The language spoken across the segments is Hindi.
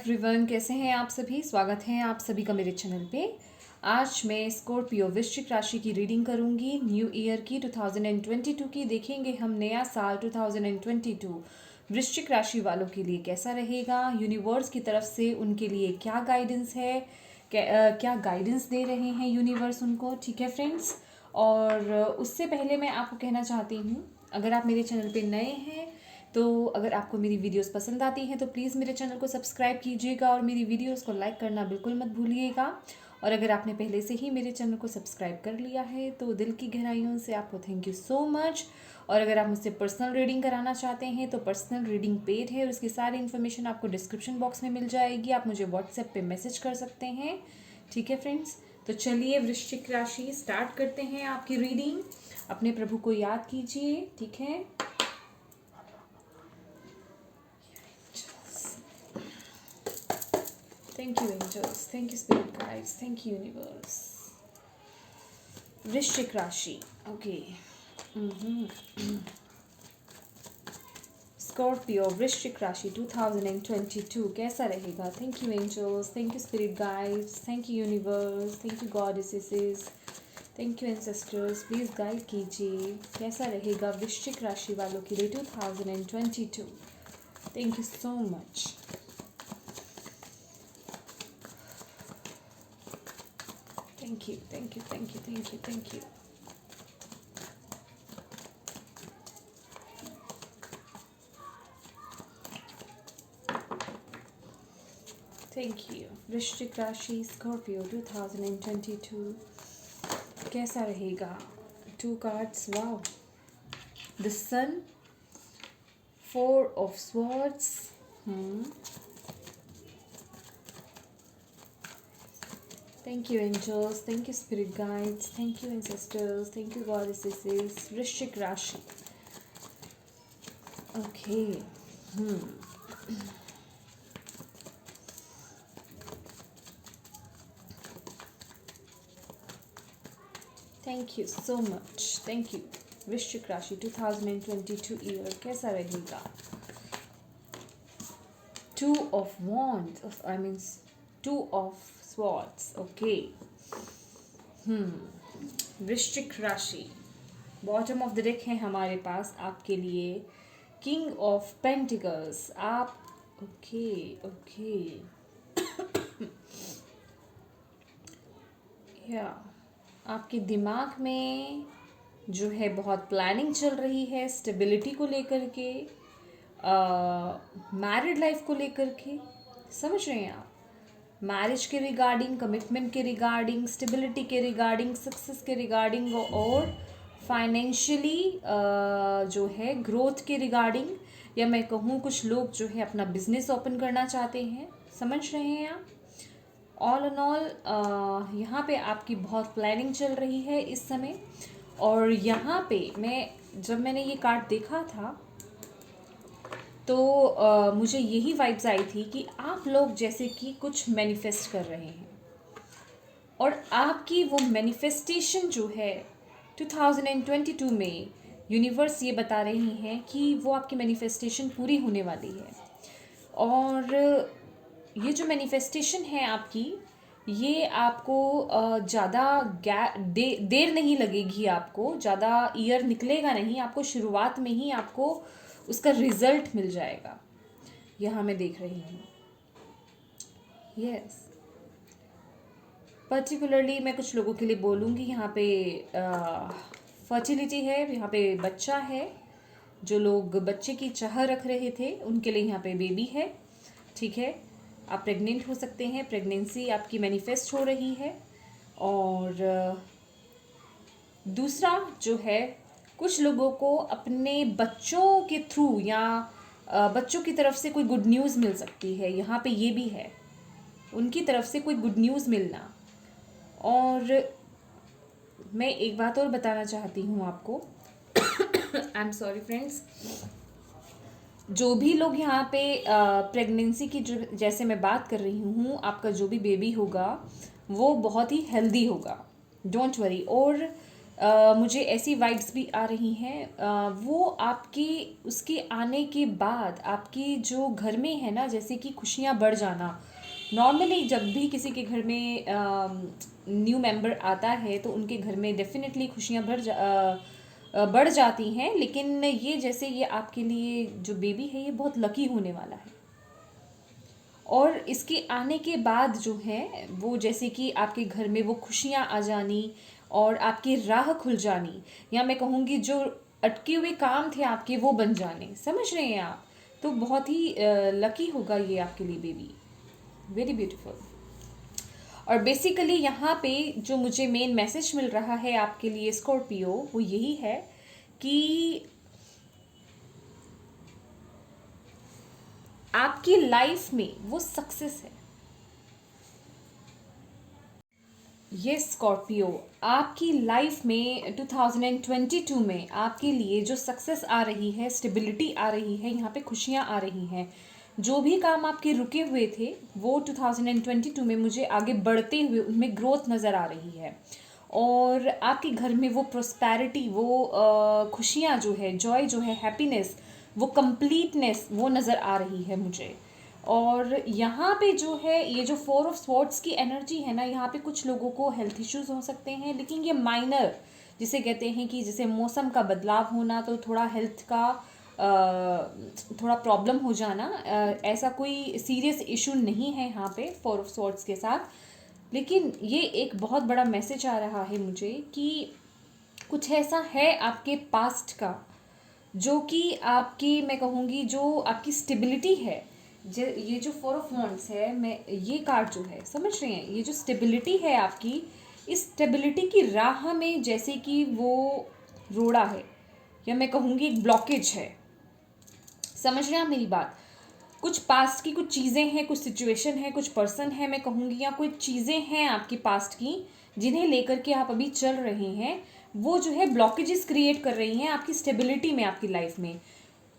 एवरीवन, कैसे हैं आप सभी। स्वागत है आप सभी का मेरे चैनल पे। आज मैं स्कॉर्पियो वृश्चिक राशि की रीडिंग करूंगी न्यू ईयर की 2022 की। देखेंगे हम नया साल 2022 वृश्चिक राशि वालों के लिए कैसा रहेगा, यूनिवर्स की तरफ से उनके लिए क्या गाइडेंस है, क्या गाइडेंस दे रहे हैं यूनिवर्स उनको। ठीक है फ्रेंड्स, और उससे पहले मैं आपको कहना चाहती हूँ, अगर आप मेरे चैनल पे नए हैं तो अगर आपको मेरी वीडियोस पसंद आती हैं तो प्लीज़ मेरे चैनल को सब्सक्राइब कीजिएगा और मेरी वीडियोस को लाइक करना बिल्कुल मत भूलिएगा। और अगर आपने पहले से ही मेरे चैनल को सब्सक्राइब कर लिया है तो दिल की गहराइयों से आपको थैंक यू सो मच। और अगर आप मुझसे पर्सनल रीडिंग कराना चाहते हैं तो पर्सनल रीडिंग पेड है और उसकी सारी इन्फॉर्मेशन आपको डिस्क्रिप्शन बॉक्स में मिल जाएगी। आप मुझे व्हाट्सएप पे मैसेज कर सकते हैं। ठीक है फ्रेंड्स, तो चलिए वृश्चिक राशि स्टार्ट करते हैं आपकी रीडिंग। अपने प्रभु को याद कीजिए। ठीक है, thank you angels, thank you spirit guides, thank you universe। वृश्चिक राशि, ओके। स्कॉर्पियो वृश्चिक राशि 2022 कैसा रहेगा। Thank you angels, thank you spirit guides, thank you universe, thank you goddesses, thank you ancestors. Please guide कीजिए कैसा रहेगा वृश्चिक राशि वालों के लिए 2022। Thank you so much. Thank you, thank you, thank you, thank you, thank you. Thank you. वृश्चिक राशि स्कॉर्पियो 2022 कैसा रहेगा। 2 cards, wow. The sun, 4 of swords, Thank you angels, thank you spirit guides, thank you ancestors, thank you goddesses। वृश्चिक राशि, okay. Thank you so much, thank you. वृश्चिक राशि 2022 ईयर कैसा रहेगा। 2 of wands, I mean 2 of swords, okay. वृश्चिक राशि, बॉटम ऑफ द डेक है हमारे पास आपके लिए किंग ऑफ पेंटिकल्स। आप ओके ओके या आपके दिमाग में जो है बहुत प्लानिंग चल रही है स्टेबिलिटी को लेकर के, मैरिड लाइफ को लेकर के। समझ रहे हैं आप, मैरिज के रिगार्डिंग, कमिटमेंट के रिगार्डिंग, स्टेबिलिटी के रिगार्डिंग, सक्सेस के रिगार्डिंग और फाइनेंशियली जो है ग्रोथ के रिगार्डिंग, या मैं कहूँ कुछ लोग जो है अपना बिजनेस ओपन करना चाहते हैं। समझ रहे हैं आप। ऑल एंड ऑल यहाँ पे आपकी बहुत प्लानिंग चल रही है इस समय। और यहाँ पे जब मैंने ये कार्ड देखा था तो मुझे यही वाइब्स आई थी कि आप लोग जैसे कि कुछ मैनिफेस्ट कर रहे हैं और आपकी वो मैनिफेस्टेशन जो है 2022 में यूनिवर्स ये बता रही हैं कि वो आपकी मैनिफेस्टेशन पूरी होने वाली है। और ये जो मैनिफेस्टेशन है आपकी, ये आपको ज़्यादा देर नहीं लगेगी, आपको ज़्यादा ईयर निकलेगा नहीं, आपको शुरुआत में ही आपको उसका रिजल्ट मिल जाएगा। यहाँ मैं देख रही हूँ। यस, पर्टिकुलरली मैं कुछ लोगों के लिए बोलूँगी। यहाँ पे फर्टिलिटी है, यहाँ पे बच्चा है। जो लोग बच्चे की चाह रख रहे थे उनके लिए यहाँ पे बेबी है। ठीक है, आप प्रेग्नेंट हो सकते हैं, प्रेगनेंसी आपकी मैनिफेस्ट हो रही है। और दूसरा जो है, कुछ लोगों को अपने बच्चों के थ्रू या बच्चों की तरफ से कोई गुड न्यूज़ मिल सकती है। यहाँ पे ये भी है, उनकी तरफ से कोई गुड न्यूज़ मिलना। और मैं एक बात और बताना चाहती हूँ आपको। आई एम सॉरी फ्रेंड्स, जो भी लोग यहाँ पे प्रेगनेंसी की जैसे मैं बात कर रही हूँ, आपका जो भी बेबी होगा वो बहुत ही हेल्दी होगा, डोंट वरी। और मुझे ऐसी वाइब्स भी आ रही हैं। वो आपके उसके आने के बाद आपके जो घर में है ना, जैसे कि खुशियाँ बढ़ जाना। नॉर्मली जब भी किसी के घर में न्यू मेंबर आता है तो उनके घर में डेफिनेटली खुशियाँ बढ़ जाती हैं, लेकिन ये जैसे ये आपके लिए जो बेबी है ये बहुत लकी होने वाला है। और इसके आने के बाद जो है वो जैसे कि आपके घर में वो खुशियाँ आ जानी और आपकी राह खुल जानी, या मैं कहूँगी जो अटके हुए काम थे आपके वो बन जाने, समझ रहे हैं आप? तो बहुत ही लकी होगा ये आपके लिए बेबी, वेरी ब्यूटीफुल। और बेसिकली यहाँ पे जो मुझे मेन मैसेज मिल रहा है आपके लिए स्कॉर्पियो, वो यही है कि आपकी लाइफ में वो सक्सेस है। ये स्कॉर्पियो, आपकी लाइफ में 2022 में आपके लिए जो सक्सेस आ रही है, स्टेबिलिटी आ रही है, यहाँ पे खुशियाँ आ रही हैं। जो भी काम आपके रुके हुए थे वो 2022 में मुझे आगे बढ़ते हुए उनमें ग्रोथ नज़र आ रही है। और आपके घर में वो प्रोस्पैरिटी, वो खुशियाँ जो है, जॉय जो है, हैप्पीनेस, वो कंप्लीटनेस वो नज़र आ रही है मुझे। और यहाँ पे जो है ये जो 4 ऑफ स्वॉर्ड्स की एनर्जी है ना, यहाँ पे कुछ लोगों को हेल्थ इश्यूज हो सकते हैं, लेकिन ये माइनर, जिसे कहते हैं कि जैसे मौसम का बदलाव होना, तो थोड़ा हेल्थ का थोड़ा प्रॉब्लम हो जाना, ऐसा कोई सीरियस इशू नहीं है यहाँ पे 4 ऑफ स्वॉर्ड्स के साथ। लेकिन ये एक बहुत बड़ा मैसेज आ रहा है मुझे कि कुछ ऐसा है आपके पास्ट का जो कि आपकी, मैं कहूँगी जो आपकी स्टेबिलिटी है। ये जो 4 ऑफ वॉन्ड्स है, मैं ये कार्ड जो है, समझ रहे हैं, ये जो स्टेबिलिटी है आपकी, इस स्टेबिलिटी की राह में जैसे कि वो रोड़ा है, या मैं कहूँगी एक ब्लॉकेज है। समझ रहे हैं आप मेरी बात? कुछ पास्ट की कुछ चीज़ें हैं, कुछ सिचुएशन है, कुछ पर्सन है, मैं कहूँगी, या कोई चीज़ें हैं आपकी पास्ट की जिन्हें लेकर के आप अभी चल रहे हैं, वो जो है ब्लॉकेजेस क्रिएट कर रही हैं आपकी स्टेबिलिटी में, आपकी लाइफ में।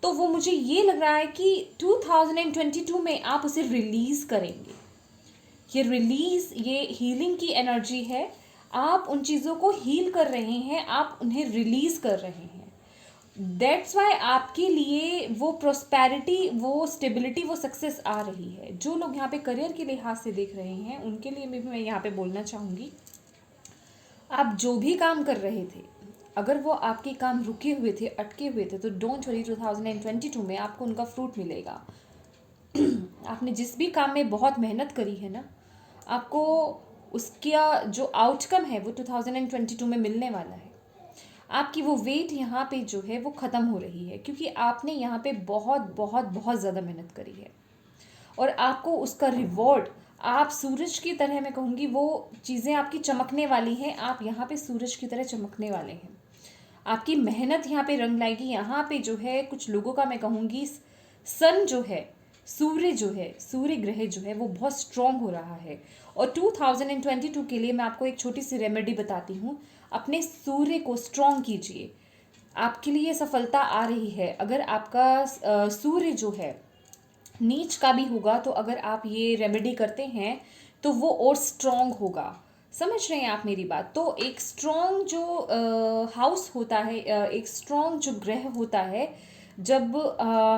तो वो मुझे ये लग रहा है कि 2022 में आप उसे रिलीज़ करेंगे। ये रिलीज़, ये हीलिंग की एनर्जी है। आप उन चीज़ों को हील कर रहे हैं, आप उन्हें रिलीज़ कर रहे हैं। दैट्स वाई आपके लिए वो प्रोस्पैरिटी, वो स्टेबिलिटी, वो सक्सेस आ रही है। जो लोग यहाँ पे करियर के लिहाज से देख रहे हैं उनके लिए भी मैं यहाँ पे बोलना चाहूँगी, आप जो भी काम कर रहे थे, अगर वो आपके काम रुके हुए थे, अटके हुए थे, तो डोंट वरी, 2022 में आपको उनका फ्रूट मिलेगा। आपने जिस भी काम में बहुत मेहनत करी है ना, आपको उसका जो आउटकम है वो 2022 में मिलने वाला है। आपकी वो वेट यहाँ पे जो है वो ख़त्म हो रही है, क्योंकि आपने यहाँ पे बहुत बहुत बहुत ज़्यादा मेहनत करी है और आपको उसका रिवॉर्ड, आप सूरज की तरह, मैं कहूँगी वो चीज़ें आपकी चमकने वाली हैं। आप यहाँ पे सूरज की तरह चमकने वाले हैं। आपकी मेहनत यहाँ पे रंग लाएगी। यहाँ पे जो है कुछ लोगों का, मैं कहूँगी, सन जो है, सूर्य जो है, सूर्य ग्रह जो है वो बहुत स्ट्रांग हो रहा है। और 2022 के लिए मैं आपको एक छोटी सी रेमेडी बताती हूँ। अपने सूर्य को स्ट्रांग कीजिए, आपके लिए सफलता आ रही है। अगर आपका सूर्य जो है नीच का भी होगा, तो अगर आप ये रेमेडी करते हैं तो वो और स्ट्रांग होगा। समझ रहे हैं आप मेरी बात? तो एक स्ट्रांग जो हाउस होता है, एक स्ट्रांग जो ग्रह होता है, जब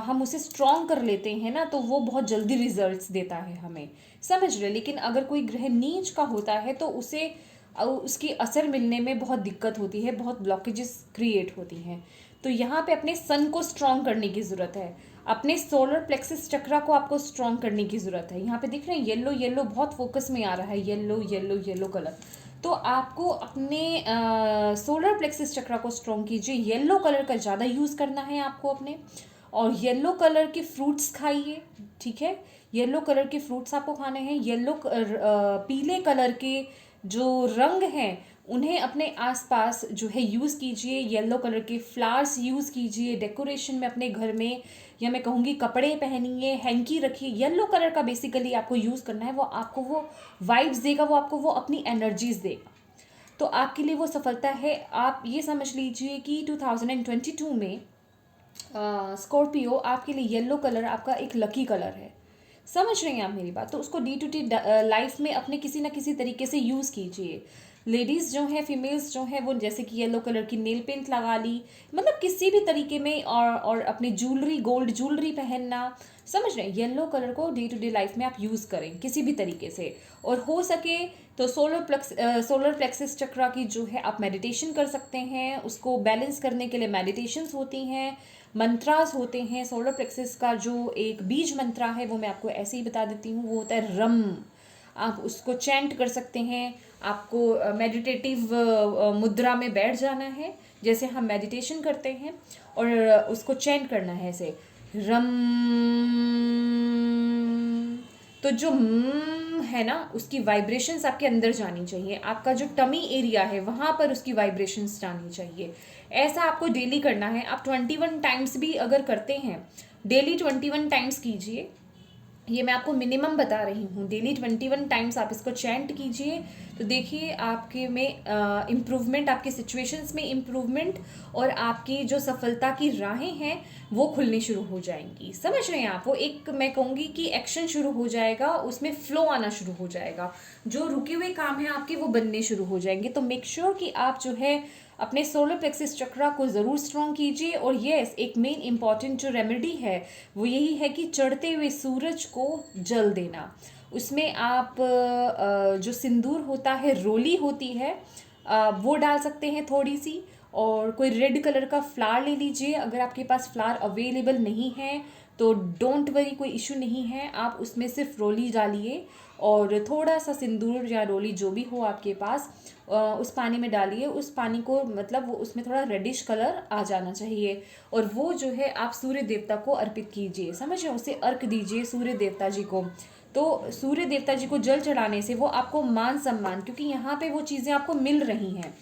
हम उसे स्ट्रांग कर लेते हैं ना, तो वो बहुत जल्दी रिजल्ट्स देता है हमें, समझ रहे हैं? लेकिन अगर कोई ग्रह नीच का होता है तो उसे उसकी असर मिलने में बहुत दिक्कत होती है, बहुत ब्लॉकेजेस क्रिएट होती हैं। तो यहाँ पे अपने सन को स्ट्रांग करने की ज़रूरत है, अपने सोलर प्लेक्सस चक्रा को आपको स्ट्रांग करने की ज़रूरत है। यहाँ पे दिख रहे हैं येलो येलो बहुत फोकस में आ रहा है, येलो येलो येलो कलर। तो आपको अपने सोलर प्लेक्सस चक्रा को स्ट्रांग कीजिए। येलो कलर का ज़्यादा यूज़ करना है आपको अपने, और येलो कलर के फ्रूट्स खाइए, ठीक है? येलो कलर के फ्रूट्स आपको खाने हैं। पीले कलर के जो रंग हैं उन्हें अपने आसपास जो है यूज़ कीजिए। येलो कलर के फ्लावर्स यूज़ कीजिए डेकोरेशन में अपने घर में, या मैं कहूँगी कपड़े पहनिए, हैंकी रखिए। येलो कलर का बेसिकली आपको यूज़ करना है, वो आपको वो वाइब्स देगा, वो आपको वो अपनी एनर्जीज देगा। तो आपके लिए वो सफलता है। आप ये समझ लीजिए कि 2022 में स्कॉर्पियो आपके लिए येलो कलर आपका एक लकी कलर है। समझ रहे हैं आप मेरी बात? तो उसको D2T लाइफ में अपने किसी ना किसी तरीके से यूज़ कीजिए। लेडीज़ जो हैं, फीमेल्स जो हैं, वो जैसे कि येलो कलर की नेल पेंट लगा ली, मतलब किसी भी तरीके में, और अपनी ज्वेलरी, गोल्ड ज्वेलरी पहनना, समझ रहे हैं, येलो कलर को डे टू डे लाइफ में आप यूज़ करें किसी भी तरीके से। और हो सके तो सोलर प्लेक्सिस चक्रा की जो है आप मेडिटेशन कर सकते हैं, उसको बैलेंस करने के लिए मेडिटेशंस होती हैं, मंत्रास होते हैं। सोलर प्लेक्सिस का जो एक बीज मंत्रा है वो मैं आपको ऐसे ही बता देती हूँ, वो होता है रम। आप उसको चैंट कर सकते हैं। आपको मेडिटेटिव मुद्रा में बैठ जाना है, जैसे हम मेडिटेशन करते हैं, और उसको चैंट करना है ऐसे, रम। तो जो है ना, उसकी वाइब्रेशंस आपके अंदर जानी चाहिए, आपका जो टमी एरिया है वहाँ पर उसकी वाइब्रेशंस जानी चाहिए। ऐसा आपको डेली करना है। आप 21 टाइम्स भी अगर करते हैं, डेली 21 टाइम्स कीजिए। ये मैं आपको मिनिमम बता रही हूँ, डेली 21 टाइम्स आप इसको चैंट कीजिए, तो देखिए आपके में इम्प्रूवमेंट, आपके सिचुएशंस में इम्प्रूवमेंट, और आपकी जो सफलता की राहें हैं वो खुलनी शुरू हो जाएंगी। समझ रहे हैं आप? वो एक, मैं कहूँगी कि एक्शन शुरू हो जाएगा, उसमें फ्लो आना शुरू हो जाएगा, जो रुके हुए काम हैं आपके वो बनने शुरू हो जाएंगे। तो मेक श्योर कि आप जो है अपने सोलर प्लेक्सिस चक्रा को ज़रूर स्ट्रॉन्ग कीजिए। और यस, एक मेन इंपॉर्टेंट जो रेमेडी है वो यही है कि चढ़ते हुए सूरज को जल देना। उसमें आप जो सिंदूर होता है, रोली होती है, वो डाल सकते हैं थोड़ी सी, और कोई रेड कलर का फ्लावर ले लीजिए। अगर आपके पास फ्लावर अवेलेबल नहीं है तो डोंट वरी, कोई इशू नहीं है, आप उसमें सिर्फ रोली डालिए और थोड़ा सा सिंदूर या रोली जो भी हो आपके पास, उस पानी में डालिए। उस पानी को, मतलब वो उसमें थोड़ा रेडिश कलर आ जाना चाहिए, और वो जो है आप सूर्य देवता को अर्पित कीजिए। समझे? उसे अर्घ दीजिए सूर्य देवता जी को। तो सूर्य देवता जी को जल चढ़ाने से वो आपको मान सम्मान, क्योंकि यहाँ पे वो चीज़ें आपको मिल रही हैं,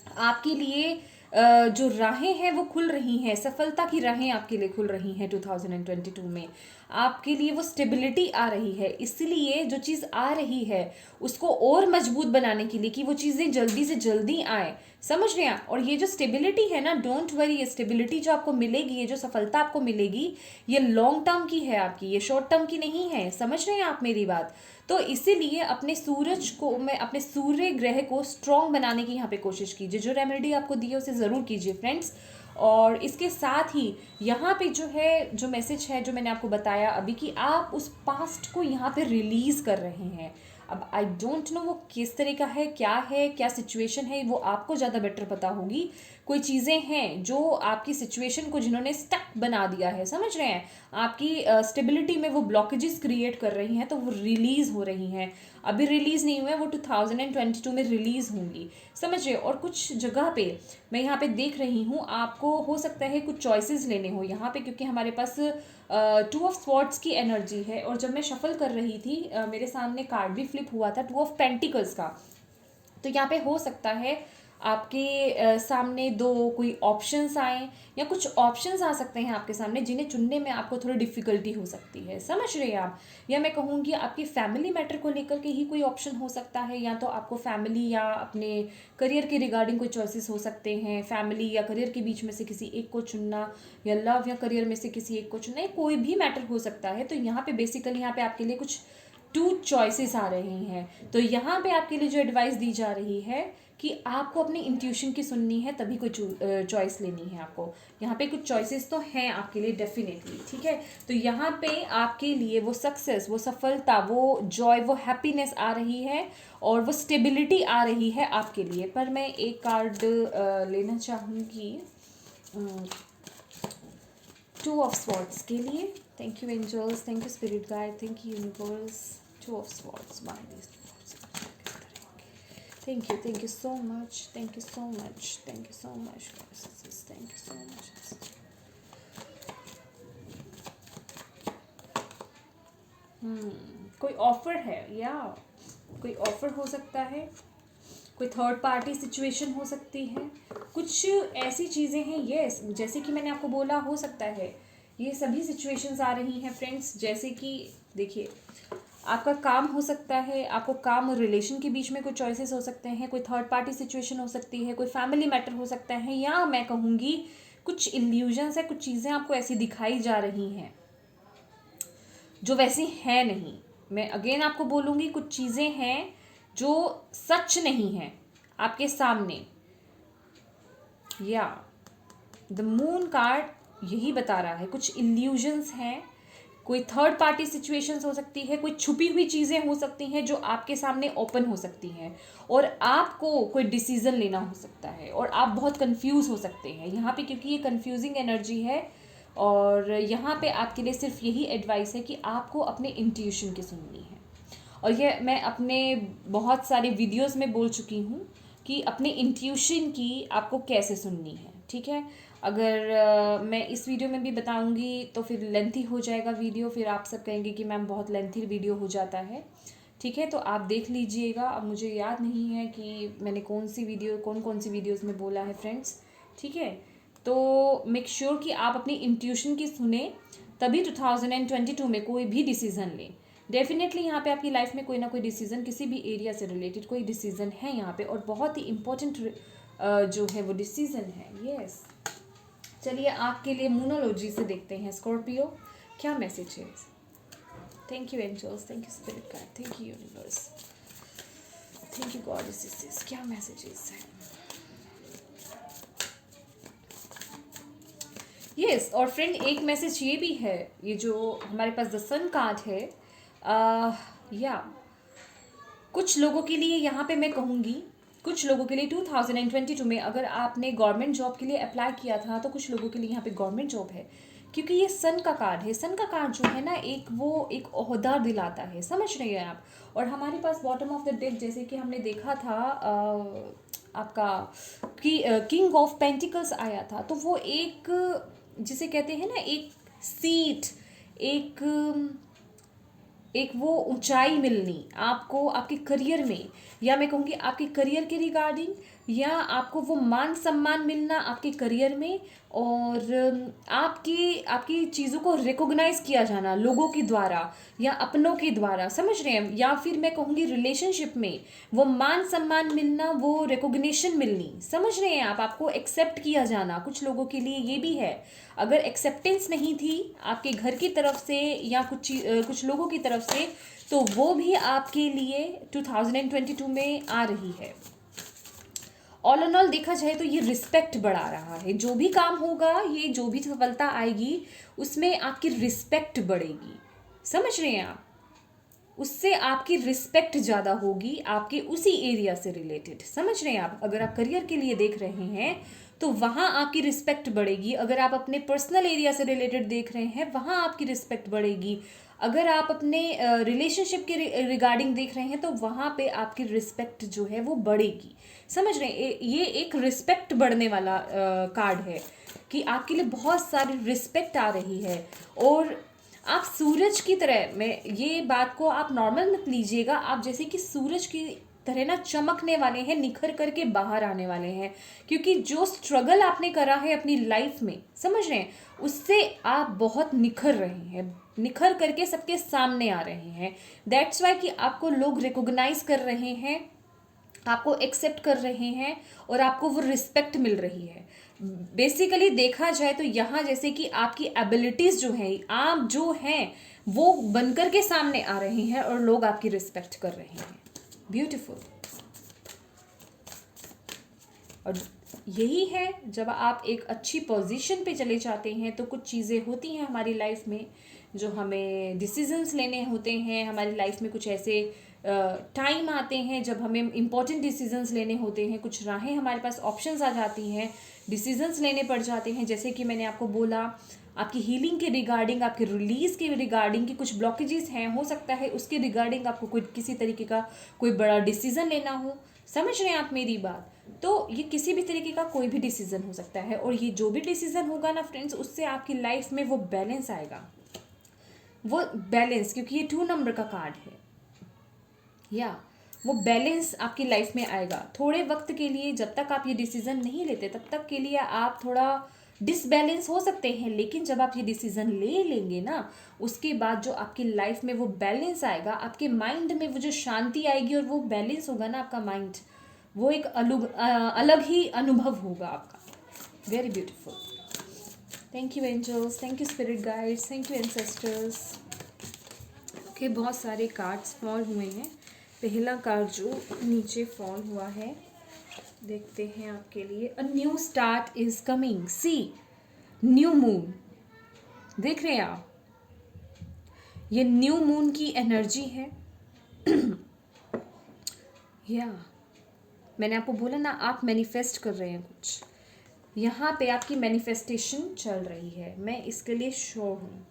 आपके लिए जो राहें हैं वो खुल रही हैं, सफलता की राहें आपके लिए खुल रही हैं 2022 में। आपके लिए वो स्टेबिलिटी आ रही है, इसलिए जो चीज़ आ रही है उसको और मजबूत बनाने के लिए कि वो चीज़ें जल्दी से जल्दी आए। समझ रहे हैं आप? और ये जो स्टेबिलिटी है ना, डोंट वरी, ये स्टेबिलिटी जो आपको मिलेगी, ये जो सफलता आपको मिलेगी, ये लॉन्ग टर्म की है आपकी, ये शॉर्ट टर्म की नहीं है। समझ रहे हैं आप मेरी बात? तो इसीलिए अपने सूरज को, मैं अपने सूर्य ग्रह को स्ट्रॉन्ग बनाने की यहाँ पे कोशिश कीजिए। जो रेमेडी आपको दी है उसे ज़रूर कीजिए फ्रेंड्स। और इसके साथ ही यहाँ पे जो है, जो मैसेज है जो मैंने आपको बताया अभी, कि आप उस पास्ट को यहाँ पे रिलीज़ कर रहे हैं। अब आई डोंट नो वो किस तरह का है, क्या सिचुएशन है, वो आपको ज़्यादा बेटर पता होगी। कोई चीज़ें हैं जो आपकी सिचुएशन को जिन्होंने स्टक बना दिया है, समझ रहे हैं, आपकी स्टेबिलिटी में वो ब्लॉकेजेस क्रिएट कर रही हैं, तो वो रिलीज़ हो रही हैं। अभी रिलीज़ नहीं हुए, वो 2022 में रिलीज़ होंगी। समझ रहे? और कुछ जगह पे मैं यहाँ पे देख रही हूँ, आपको हो सकता है कुछ चॉइसेस लेने हो यहाँ पे, क्योंकि हमारे पास 2 ऑफ स्वॉर्ड्स की एनर्जी है। और जब मैं शफल कर रही थी, मेरे सामने कार्ड भी फ्लिप हुआ था 2 ऑफ पेंटिकल्स का। तो यहाँ पे हो सकता है आपके सामने दो कोई ऑप्शंस आए, या कुछ ऑप्शंस आ सकते हैं आपके सामने जिन्हें चुनने में आपको थोड़ी डिफ़िकल्टी हो सकती है। समझ रहे हैं आप? या मैं कहूँगी आपकी फैमिली मैटर को लेकर के ही कोई ऑप्शन हो सकता है, या तो आपको फैमिली या अपने करियर के रिगार्डिंग कोई चॉइसेस हो सकते हैं। फैमिली या करियर के बीच में से किसी एक को चुनना, या लव या करियर में से किसी एक को चुनना, या कोई भी मैटर हो सकता है। तो यहाँ पे बेसिकली यहाँ पे आपके लिए कुछ 2 चॉइसेस आ रही हैं। तो यहाँ पे आपके लिए जो एडवाइस दी जा रही है कि आपको अपनी इंट्यूशन की सुननी है, तभी कोई चॉइस लेनी है आपको। यहाँ पे कुछ चॉइसेस तो हैं आपके लिए डेफिनेटली, ठीक है। तो यहाँ पे आपके लिए वो सक्सेस, वो सफलता, वो जॉय, वो हैप्पीनेस आ रही है, और वो स्टेबिलिटी आ रही है आपके लिए। पर मैं एक कार्ड लेना चाहूँगी 2 ऑफ स्वॉर्ड्स के लिए। Thank you angels, thank you spirit guide, thank you universe. 2 of swords, by this. Thank you so much, thank you so much, thank you so much, thank you so much. कोई ऑफर है, या कोई ऑफर हो सकता है, कोई थर्ड पार्टी सिचुएशन हो सकती है, कुछ ऐसी चीज़ें हैं। यस, जैसे कि मैंने आपको बोला, हो सकता है ये सभी सिचुएशंस आ रही हैं फ्रेंड्स। जैसे कि देखिए, आपका काम हो सकता है, आपको काम और रिलेशन के बीच में कोई चॉइसेस हो सकते हैं, कोई थर्ड पार्टी सिचुएशन हो सकती है, कोई फैमिली मैटर हो सकता है, या मैं कहूँगी कुछ इल्यूजन्स है, कुछ चीज़ें आपको ऐसी दिखाई जा रही हैं जो वैसी हैं नहीं। मैं अगेन आपको बोलूँगी, कुछ चीज़ें हैं जो सच नहीं हैं, आपके सामने, या द मून कार्ड यही बता रहा है कुछ इल्यूजन्स हैं, कोई थर्ड पार्टी सिचुएशंस हो सकती है, कोई छुपी हुई चीज़ें हो सकती हैं जो आपके सामने ओपन हो सकती हैं, और आपको कोई डिसीजन लेना हो सकता है और आप बहुत कंफ्यूज हो सकते हैं यहाँ पे, क्योंकि ये कंफ्यूजिंग एनर्जी है। और यहाँ पे आपके लिए सिर्फ यही एडवाइस है कि आपको अपने इंट्यूशन की सुननी है। और ये मैं अपने बहुत सारे वीडियोस में बोल चुकी हूँ कि अपने इंट्यूशन की आपको कैसे सुननी है, ठीक है। अगर मैं इस वीडियो में भी बताऊंगी तो फिर लेंथी हो जाएगा वीडियो, फिर आप सब कहेंगे कि मैम बहुत लेंथी वीडियो हो जाता है, ठीक है। तो आप देख लीजिएगा। अब मुझे याद नहीं है कि मैंने कौन सी वीडियोस में बोला है फ्रेंड्स, ठीक है। तो मेक श्योर कि आप अपनी इंट्यूशन की सुने, तभी 2022 में कोई भी डिसीजन लें। डेफिनेटली यहाँ पे आपकी लाइफ में कोई ना कोई डिसीजन, किसी भी एरिया से रिलेटेड कोई डिसीजन है यहाँ पे, और बहुत ही इम्पोर्टेंट जो है वो डिसीजन है। यस, चलिए आपके लिए मूनोलॉजी से देखते हैं स्कॉर्पियो क्या मैसेज है। Thank you angels, thank you spirit guide, thank you universe, thank you God assistance, क्या मैसेजेस हैं। यस, और फ्रेंड एक मैसेज ये भी है, ये जो हमारे पास द सन कार्ड है, या कुछ लोगों के लिए यहाँ पे मैं कहूँगी, कुछ लोगों के लिए 2022 में अगर आपने गवर्नमेंट जॉब के लिए अप्लाई किया था तो कुछ लोगों के लिए यहाँ पे गवर्नमेंट जॉब है, क्योंकि ये सन का कार्ड है। सन का कार्ड जो है ना, एक ओहदा दिलाता है, समझ रहे हैं आप। और हमारे पास बॉटम ऑफ द डेक जैसे कि हमने देखा था आपका किंग ऑफ पेंटिकल्स आया था, तो वो एक जिसे कहते हैं ना एक सीट, एक वो ऊंचाई मिलनी आपको आपके करियर में, या मैं कहूँगी आपके करियर के रिगार्डिंग, या आपको वो मान सम्मान मिलना आपके करियर में, और आपकी चीज़ों को रिकॉग्नाइज किया जाना लोगों के द्वारा या अपनों के द्वारा, समझ रहे हैं। या फिर मैं कहूँगी रिलेशनशिप में वो मान सम्मान मिलना, वो रिकॉग्निशन मिलनी, समझ रहे हैं आप, आपको एक्सेप्ट किया जाना। कुछ लोगों के लिए ये भी है, अगर एक्सेप्टेंस नहीं थी आपके घर की तरफ से या कुछ लोगों की तरफ से, तो वो भी आपके लिए 2022 में आ रही है। ऑल एंड ऑल देखा जाए तो ये रिस्पेक्ट बढ़ा रहा है, जो भी काम होगा, ये जो भी सफलता आएगी उसमें आपकी रिस्पेक्ट बढ़ेगी, समझ रहे हैं आप, उससे आपकी रिस्पेक्ट ज़्यादा होगी आपके उसी एरिया से रिलेटेड, समझ रहे हैं आप। अगर आप करियर के लिए देख रहे हैं तो वहाँ आपकी रिस्पेक्ट बढ़ेगी, अगर आप अपने पर्सनल एरिया से रिलेटेड देख रहे हैं वहाँ आपकी रिस्पेक्ट बढ़ेगी, अगर आप अपने रिलेशनशिप के रिगार्डिंग देख रहे हैं तो वहाँ पे आपकी रिस्पेक्ट जो है वो बढ़ेगी, समझ रहे हैं। ये एक रिस्पेक्ट बढ़ने वाला कार्ड है कि आपके लिए बहुत सारी रिस्पेक्ट आ रही है। और आप सूरज की तरह, मैं ये बात को आप नॉर्मल मत लीजिएगा, आप जैसे कि सूरज की तरह ना चमकने वाले हैं, निखर करके बाहर आने वाले हैं, क्योंकि जो स्ट्रगल आपने करा है अपनी लाइफ में, समझ रहे हैं, उससे आप बहुत निखर रहे हैं, निखर करके सबके सामने आ रहे हैं। दैट्स वाई कि आपको लोग रिकॉग्नाइज कर रहे हैं, आपको एक्सेप्ट कर रहे हैं, और आपको वो रिस्पेक्ट मिल रही है। बेसिकली देखा जाए तो यहाँ जैसे कि आपकी एबिलिटीज़ जो हैं, आप जो हैं वो बनकर के सामने आ रहे हैं और लोग आपकी रिस्पेक्ट कर रहे हैं। ब्यूटीफुल। और यही है, जब आप एक अच्छी पोजीशन पे चले जाते हैं तो कुछ चीज़ें होती हैं हमारी लाइफ में जो हमें डिसीजंस लेने होते हैं। हमारी लाइफ में कुछ ऐसे टाइम आते हैं जब हमें इम्पोर्टेंट डिसीजंस लेने होते हैं, कुछ राहें हमारे पास ऑप्शंस आ जाती हैं, डिसीजंस लेने पड़ जाते हैं। जैसे कि मैंने आपको बोला, आपकी हीलिंग के रिगार्डिंग, आपके रिलीज़ के रिगार्डिंग की कुछ ब्लॉकेजेस हैं, हो सकता है उसके रिगार्डिंग आपको कोई किसी तरीके का कोई बड़ा डिसीजन लेना हो, समझ रहे हैं आप मेरी बात। तो ये किसी भी तरीके का कोई भी डिसीजन हो सकता है, और ये जो भी डिसीजन होगा ना फ्रेंड्स, उससे आपकी लाइफ में वो बैलेंस आएगा, वो बैलेंस, क्योंकि ये 2 नंबर का कार्ड है, या वो बैलेंस आपकी लाइफ में आएगा। थोड़े वक्त के लिए जब तक आप ये डिसीजन नहीं लेते तब तक के लिए आप थोड़ा डिसबैलेंस हो सकते हैं, लेकिन जब आप ये डिसीजन ले लेंगे ना, उसके बाद जो आपकी लाइफ में वो बैलेंस आएगा, आपके माइंड में वो जो शांति आएगी और वो बैलेंस होगा ना आपका माइंड, वो एक अलग ही अनुभव होगा आपका। Very beautiful. Thank you angels, thank you spirit guides, thank you ancestors. Okay, बहुत सारे कार्ड्स फॉल हुए हैं। पहला कार्ड जो नीचे फॉल हुआ है देखते हैं आपके लिए, a new start is coming, see new moon, देख रहे हैं आप, ये न्यू मून की एनर्जी है। या मैंने आपको बोला ना, आप मैनिफेस्ट कर रहे हैं कुछ, यहाँ पे आपकी मैनिफेस्टेशन चल रही है, मैं इसके लिए श्योर हूँ।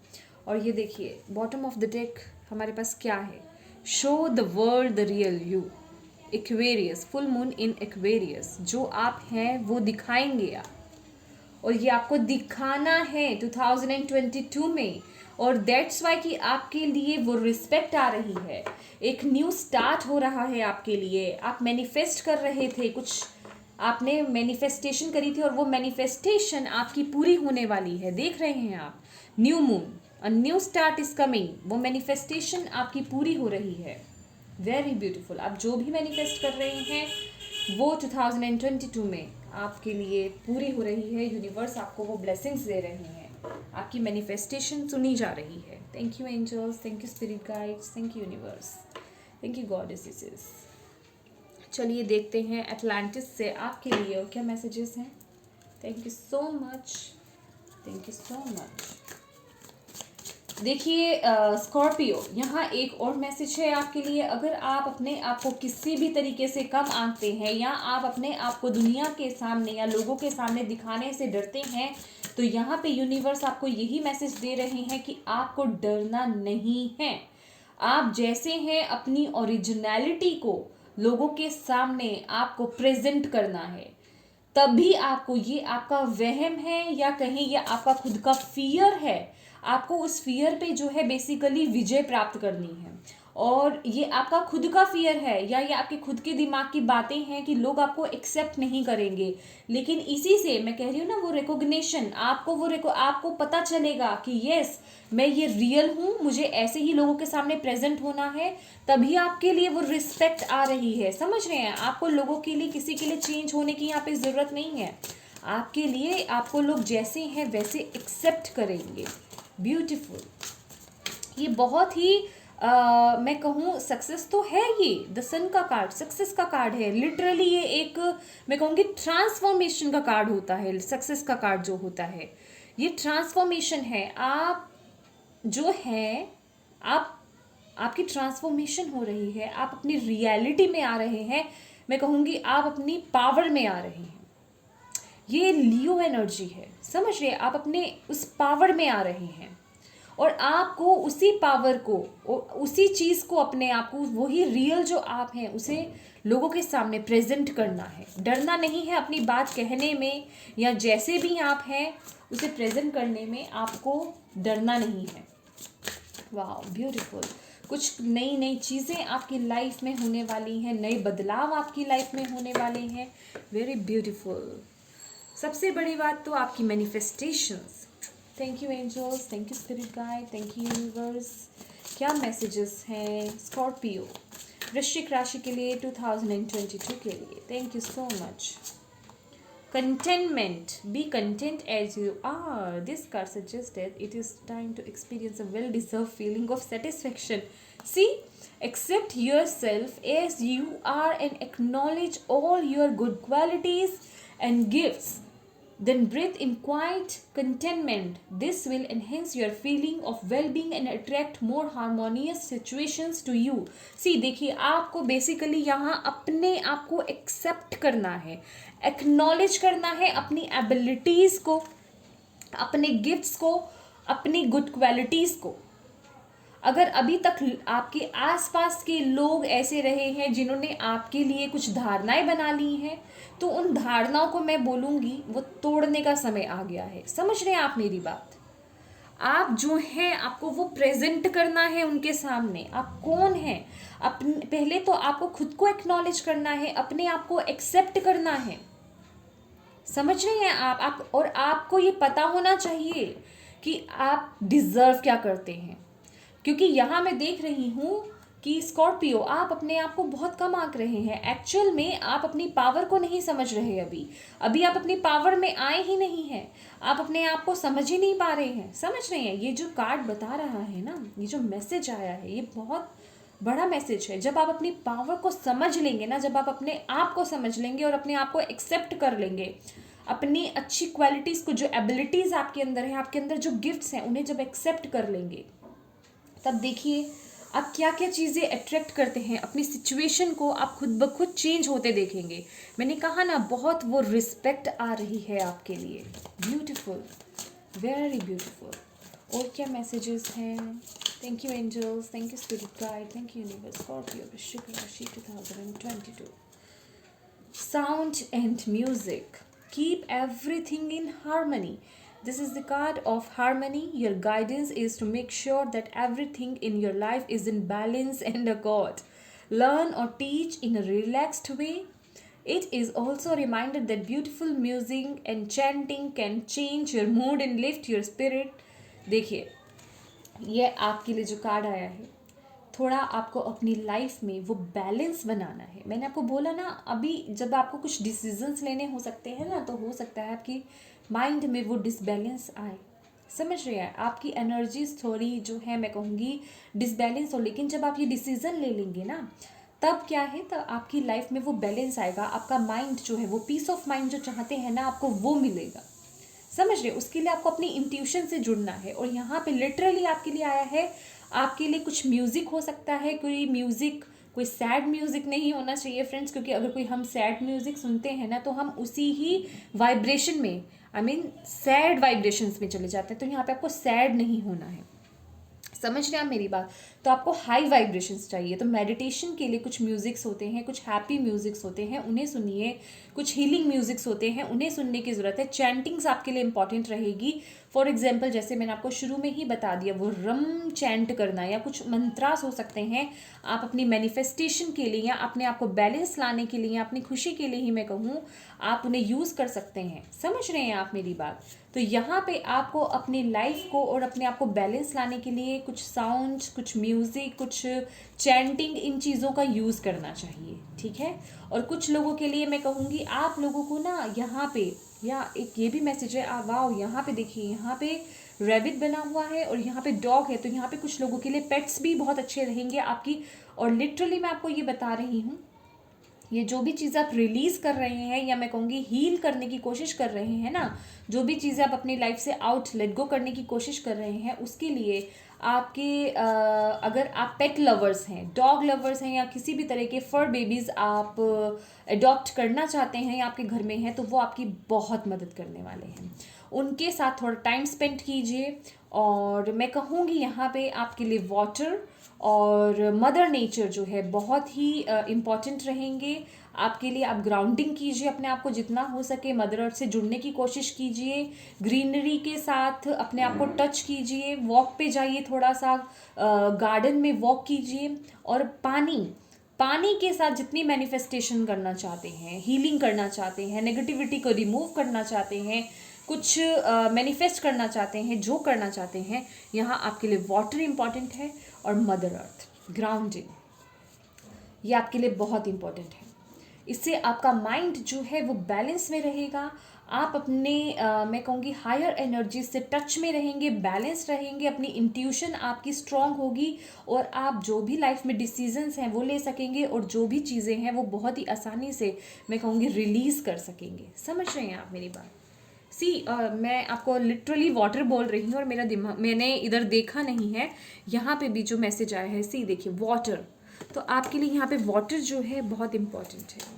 और ये देखिए बॉटम ऑफ द डेक हमारे पास क्या है, show the world the real you, Aquarius, full moon in Aquarius, जो आप हैं वो दिखाएंगे आप, और ये आपको दिखाना है 2022 में, और दैट्स वाई कि आपके लिए वो रिस्पेक्ट आ रही है, एक न्यू स्टार्ट हो रहा है आपके लिए। आप मैनिफेस्ट कर रहे थे कुछ, आपने मैनिफेस्टेशन करी थी और वो मैनिफेस्टेशन आपकी पूरी होने वाली है, देख रहे हैं आप, new moon, a new start is coming, वो मैनिफेस्टेशन आपकी पूरी हो रही है। वेरी ब्यूटीफुल, आप जो भी मैनिफेस्ट कर रहे हैं वो 2022 में आपके लिए पूरी हो रही है, यूनिवर्स आपको वो ब्लेसिंग्स दे रहे हैं, आपकी मैनिफेस्टेशन सुनी जा रही है। Thank you angels, thank you spirit guides, thank you universe, thank you goddesses. चलिए देखते हैं अटलांटिस से आपके लिए और क्या मैसेजेस हैं। Thank you so much, thank you so much. देखिए स्कॉर्पियो, यहाँ एक और मैसेज है आपके लिए। अगर आप अपने आप को किसी भी तरीके से कम आंकते हैं, या आप अपने आप को दुनिया के सामने या लोगों के सामने दिखाने से डरते हैं, तो यहाँ पे यूनिवर्स आपको यही मैसेज दे रहे हैं कि आपको डरना नहीं है। आप जैसे हैं अपनी ओरिजिनलिटी को लोगों के सामने आपको प्रेजेंट करना है, तभी आपको, ये आपका वहम है या कहीं ये आपका खुद का फियर है, आपको उस फियर पे जो है बेसिकली विजय प्राप्त करनी है। और ये आपका खुद का फियर है, या ये आपके खुद के दिमाग की बातें हैं कि लोग आपको एक्सेप्ट नहीं करेंगे, लेकिन इसी से मैं कह रही हूँ ना, वो रिकॉग्निशन आपको आपको पता चलेगा कि यस मैं ये रियल हूँ, मुझे ऐसे ही लोगों के सामने प्रेजेंट होना है, तभी आपके लिए वो रिस्पेक्ट आ रही है। समझ रहे हैं, आपको लोगों के लिए, किसी के लिए चेंज होने की यहाँ पे ज़रूरत नहीं है, आपके लिए आपको लोग जैसे हैं वैसे एक्सेप्ट करेंगे। ब्यूटीफुल, ये बहुत ही मैं कहूँ सक्सेस तो है, ये द सन का कार्ड सक्सेस का कार्ड है। लिटरली ये एक, मैं कहूँगी ट्रांसफॉर्मेशन का कार्ड होता है। सक्सेस का कार्ड जो होता है ये ट्रांसफॉर्मेशन है। आप जो है, आपकी ट्रांसफॉर्मेशन हो रही है, आप अपनी रियलिटी में आ रहे हैं, मैं कहूँगी आप अपनी पावर में आ रहे हैं। ये लियो एनर्जी है, समझ रहे हैं, आप अपने उस पावर में आ रहे हैं, और आपको उसी पावर को, उसी चीज़ को, अपने आप को, वही रियल जो आप हैं उसे लोगों के सामने प्रेजेंट करना है। डरना नहीं है अपनी बात कहने में, या जैसे भी आप हैं उसे प्रेजेंट करने में आपको डरना नहीं है। वाह ब्यूटीफुल, कुछ नई नई चीज़ें आपकी लाइफ में होने वाली हैं, नए बदलाव आपकी लाइफ में होने वाले हैं। Very beautiful. सबसे बड़ी बात तो आपकी manifestations. Thank you angels, thank you spirit guide, thank you universe. क्या मैसेजेस हैं स्कॉर्पियो, वृश्चिक राशि के लिए 2022 के लिए? Thank you so much. Contentment, be content as you are. This card suggested it is time to experience a well-deserved feeling of satisfaction. See, accept yourself as you are and acknowledge all your good qualities and gifts. Then breathe in quiet contentment. This will enhance your feeling of well-being and attract more harmonious situations to you. See, देखिए आपको बेसिकली यहाँ अपने आप को एक्सेप्ट करना है, एक्नॉलेज करना है अपनी एबिलिटीज़ को, अपने गिफ्ट्स को, अपनी गुड क्वालिटीज़ को। अगर अभी तक आपके आसपास के लोग ऐसे रहे हैं जिन्होंने आपके लिए कुछ धारणाएं बना ली हैं, तो उन धारणाओं को मैं बोलूँगी वो तोड़ने का समय आ गया है। समझ रहे हैं आप मेरी बात? आप जो हैं आपको वो प्रेजेंट करना है उनके सामने, आप कौन हैं। अपने पहले तो आपको खुद को एक्नॉलेज करना है, अपने आप को एक्सेप्ट करना है। समझ रहे हैं आप और आपको ये पता होना चाहिए कि आप डिज़र्व क्या करते हैं। क्योंकि यहाँ मैं देख रही हूँ कि स्कॉर्पियो, आप अपने आप को बहुत कम आंक रहे हैं। एक्चुअल में आप अपनी पावर को नहीं समझ रहे। अभी आप अपनी पावर में आए ही नहीं हैं, आप अपने आप को समझ ही नहीं पा रहे हैं। समझ रहे हैं, ये जो कार्ड बता रहा है ना, ये जो मैसेज आया है, ये बहुत बड़ा मैसेज है। जब आप अपनी पावर को समझ लेंगे ना, जब आप अपने आप को समझ लेंगे और अपने आप को एक्सेप्ट कर लेंगे, अपनी अच्छी क्वालिटीज़ को, जो एबिलिटीज़ आपके अंदर है, आपके अंदर जो गिफ्ट्स हैं, उन्हें जब एक्सेप्ट कर लेंगे, तब देखिए आप क्या क्या चीज़ें अट्रैक्ट करते हैं। अपनी सिचुएशन को आप खुद ब खुद चेंज होते देखेंगे। मैंने कहा ना, बहुत वो रिस्पेक्ट आ रही है आपके लिए। Beautiful, very beautiful. और क्या मैसेजेस हैं? Thank you angels, thank you spirit guide, thank you universe, Scorpio वृश्चिक राशि 2022। Sound and music. Keep everything in harmony. This is the card of harmony. Your guidance is to make sure that everything in your life is in balance and accord. Learn or teach in a relaxed way. It is also a reminder that beautiful music and chanting can change your mood and lift your spirit. देखिए, ये आपके लिए जो कार्ड आया है, थोड़ा आपको अपनी लाइफ में वो बैलेंस बनाना है। मैंने आपको बोला ना, अभी जब आपको कुछ डिसीजंस लेने हो सकते हैं ना, तो हो सकता है आपकी माइंड में वो डिसबैलेंस आए। समझ रहे हैं? आपकी एनर्जीज थोड़ी जो है, मैं कहूँगी डिसबैलेंस हो। लेकिन जब आप ये डिसीजन ले लेंगे ना, तब क्या है, तो आपकी लाइफ में वो बैलेंस आएगा। आपका माइंड जो है, वो पीस ऑफ माइंड जो चाहते हैं ना, आपको वो मिलेगा। समझ रहे? उसके लिए आपको अपनी इंट्यूशन से जुड़ना है। और यहाँ पे लिटरली आपके लिए आया है, आपके लिए कुछ म्यूज़िक हो सकता है। कोई म्यूज़िक, कोई सैड म्यूज़िक नहीं होना चाहिए फ्रेंड्स, क्योंकि अगर कोई हम सैड म्यूज़िक सुनते हैं ना, तो हम उसी ही वाइब्रेशन में, आई मीन सैड वाइब्रेशंस में चले जाते हैं। तो यहाँ पे आपको सैड नहीं होना है। समझ रहे हैं आप मेरी बात? तो आपको हाई वाइब्रेशंस चाहिए। तो मेडिटेशन के लिए कुछ म्यूज़िक्स होते हैं, कुछ हैप्पी म्यूज़िक्स होते हैं, उन्हें सुनिए। कुछ हीलिंग म्यूज़िक्स होते हैं, उन्हें सुनने की ज़रूरत है। चैंटिंग्स आपके लिए इंपॉर्टेंट रहेगी। फॉर एग्जाम्पल, जैसे मैंने आपको शुरू में ही बता दिया, वो रम चैंट करना, या कुछ मंत्रास हो सकते हैं। आप अपनी मैनिफेस्टेशन के लिए, या अपने आप को बैलेंस लाने के लिए, या अपनी खुशी के लिए ही मैं कहूँ, आप उन्हें यूज़ कर सकते हैं। समझ रहे हैं आप मेरी बात? तो यहाँ पे आपको अपनी लाइफ को और अपने आप को बैलेंस लाने के लिए कुछ साउंड्स, कुछ म्यूज़िक, कुछ चैंटिंग, इन चीज़ों का यूज़ करना चाहिए। ठीक है? और कुछ लोगों के लिए मैं कहूँगी, आप लोगों को ना यहाँ पे, या एक ये भी मैसेज है, वाओ, यहाँ पे देखिए, यहाँ पे रैबिट बना हुआ है और यहाँ पे डॉग है। तो यहाँ पे कुछ लोगों के लिए पेट्स भी बहुत अच्छे रहेंगे आपकी। और लिटरली मैं आपको ये बता रही हूँ, ये जो भी चीज़ आप रिलीज़ कर रहे हैं, या मैं कहूँगी हील करने की कोशिश कर रहे हैं ना, जो भी चीज़ें आप अपनी लाइफ से आउट लेट गो करने की कोशिश कर रहे हैं, उसके लिए आपके अगर आप पेट लवर्स हैं, डॉग लवर्स हैं, या किसी भी तरह के फर बेबीज़ आप अडॉप्ट करना चाहते हैं, या आपके घर में हैं, तो वो आपकी बहुत मदद करने वाले हैं। उनके साथ थोड़ा टाइम स्पेंड कीजिए। और मैं कहूँगी यहाँ पे आपके लिए वाटर और मदर नेचर जो है बहुत ही इम्पॉर्टेंट रहेंगे आपके लिए। आप ग्राउंडिंग कीजिए अपने आप को, जितना हो सके मदर अर्थ से जुड़ने की कोशिश कीजिए। ग्रीनरी के साथ अपने आप को टच कीजिए। वॉक पे जाइए, थोड़ा सा गार्डन में वॉक कीजिए। और पानी के साथ जितनी मैनिफेस्टेशन करना चाहते हैं, हीलिंग करना चाहते हैं, नेगेटिविटी को रिमूव करना चाहते हैं, कुछ मैनिफेस्ट करना चाहते हैं, जो करना चाहते हैं, यहाँ आपके लिए वाटर इम्पॉर्टेंट है। और मदर अर्थ, ग्राउंडिंग, ये आपके लिए बहुत इम्पॉर्टेंट है। इससे आपका माइंड जो है वो बैलेंस में रहेगा। आप अपने मैं कहूँगी हायर एनर्जी से टच में रहेंगे, बैलेंस रहेंगे, अपनी इंट्यूशन आपकी स्ट्रांग होगी, और आप जो भी लाइफ में डिसीजंस हैं वो ले सकेंगे, और जो भी चीज़ें हैं वो बहुत ही आसानी से मैं कहूँगी रिलीज़ कर सकेंगे। समझ रहे हैं आप मेरी बात? मैं आपको लिटरली वाटर बोल रही हूँ, और मेरा दिमाग, मैंने इधर देखा नहीं है, यहाँ पे भी जो मैसेज आया है, देखिए वाटर। तो आपके लिए यहाँ पे वाटर जो है बहुत इम्पॉर्टेंट है।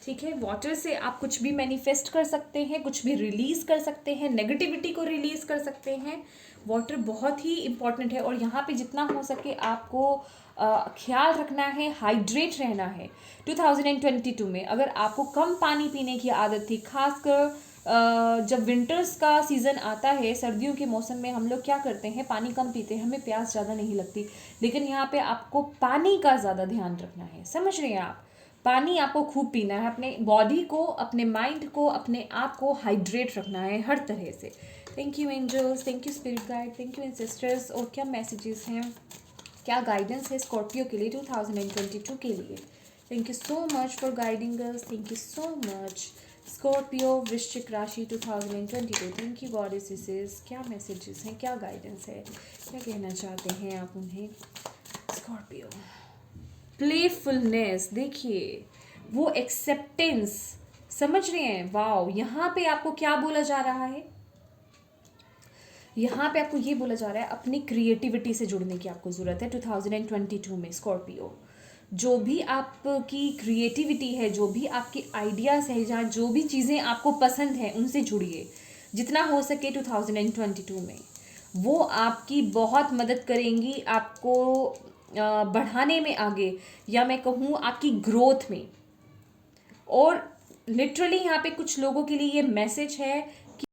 ठीक है? वाटर से आप कुछ भी मैनिफेस्ट कर सकते हैं, कुछ भी रिलीज़ कर सकते हैं, नेगेटिविटी को रिलीज़ कर सकते हैं। वाटर बहुत ही इम्पॉर्टेंट है। और यहाँ पे जितना हो सके आपको ख्याल रखना है, हाइड्रेट रहना है। 2022 में अगर आपको कम पानी पीने की आदत थी, खासकर जब विंटर्स का सीज़न आता है, सर्दियों के मौसम में हम लोग क्या करते हैं, पानी कम पीते हैं, हमें प्यास ज़्यादा नहीं लगती। लेकिन यहाँ पे आपको पानी का ज़्यादा ध्यान रखना है। समझ रहे हैं आप? पानी आपको खूब पीना है, अपने बॉडी को, अपने माइंड को, अपने आप को हाइड्रेट रखना है हर तरह से। Thank you angels, thank you spirit guide, thank you ancestors. और क्या मैसेजेस हैं, क्या गाइडेंस है स्कॉर्पियो के लिए 2022 के लिए? Thank you so much for guiding us, thank you so much. Scorpio वृश्चिक राशि 2022, थैंक यू गॉडेसेस। क्या मैसेजेस हैं, क्या गाइडेंस है, क्या कहना चाहते हैं आप उन्हें? स्कॉर्पियो, प्लेफुलनेस, देखिए वो एक्सेप्टेंस, समझ रहे हैं? वाओ, यहाँ पे आपको क्या बोला जा रहा है? यहाँ पे आपको ये बोला जा रहा है अपनी क्रिएटिविटी से जुड़ने की आपको ज़रूरत है 2022 में स्कॉर्पियो। जो भी आपकी क्रिएटिविटी है, जो भी आपके आइडियाज़ है, जहाँ जो भी चीज़ें आपको पसंद हैं उनसे जुड़िए जितना हो सके 2022 में। वो आपकी बहुत मदद करेंगी आपको बढ़ाने में आगे, या मैं कहूँ आपकी ग्रोथ में। और लिटरली यहाँ पे कुछ लोगों के लिए ये मैसेज है कि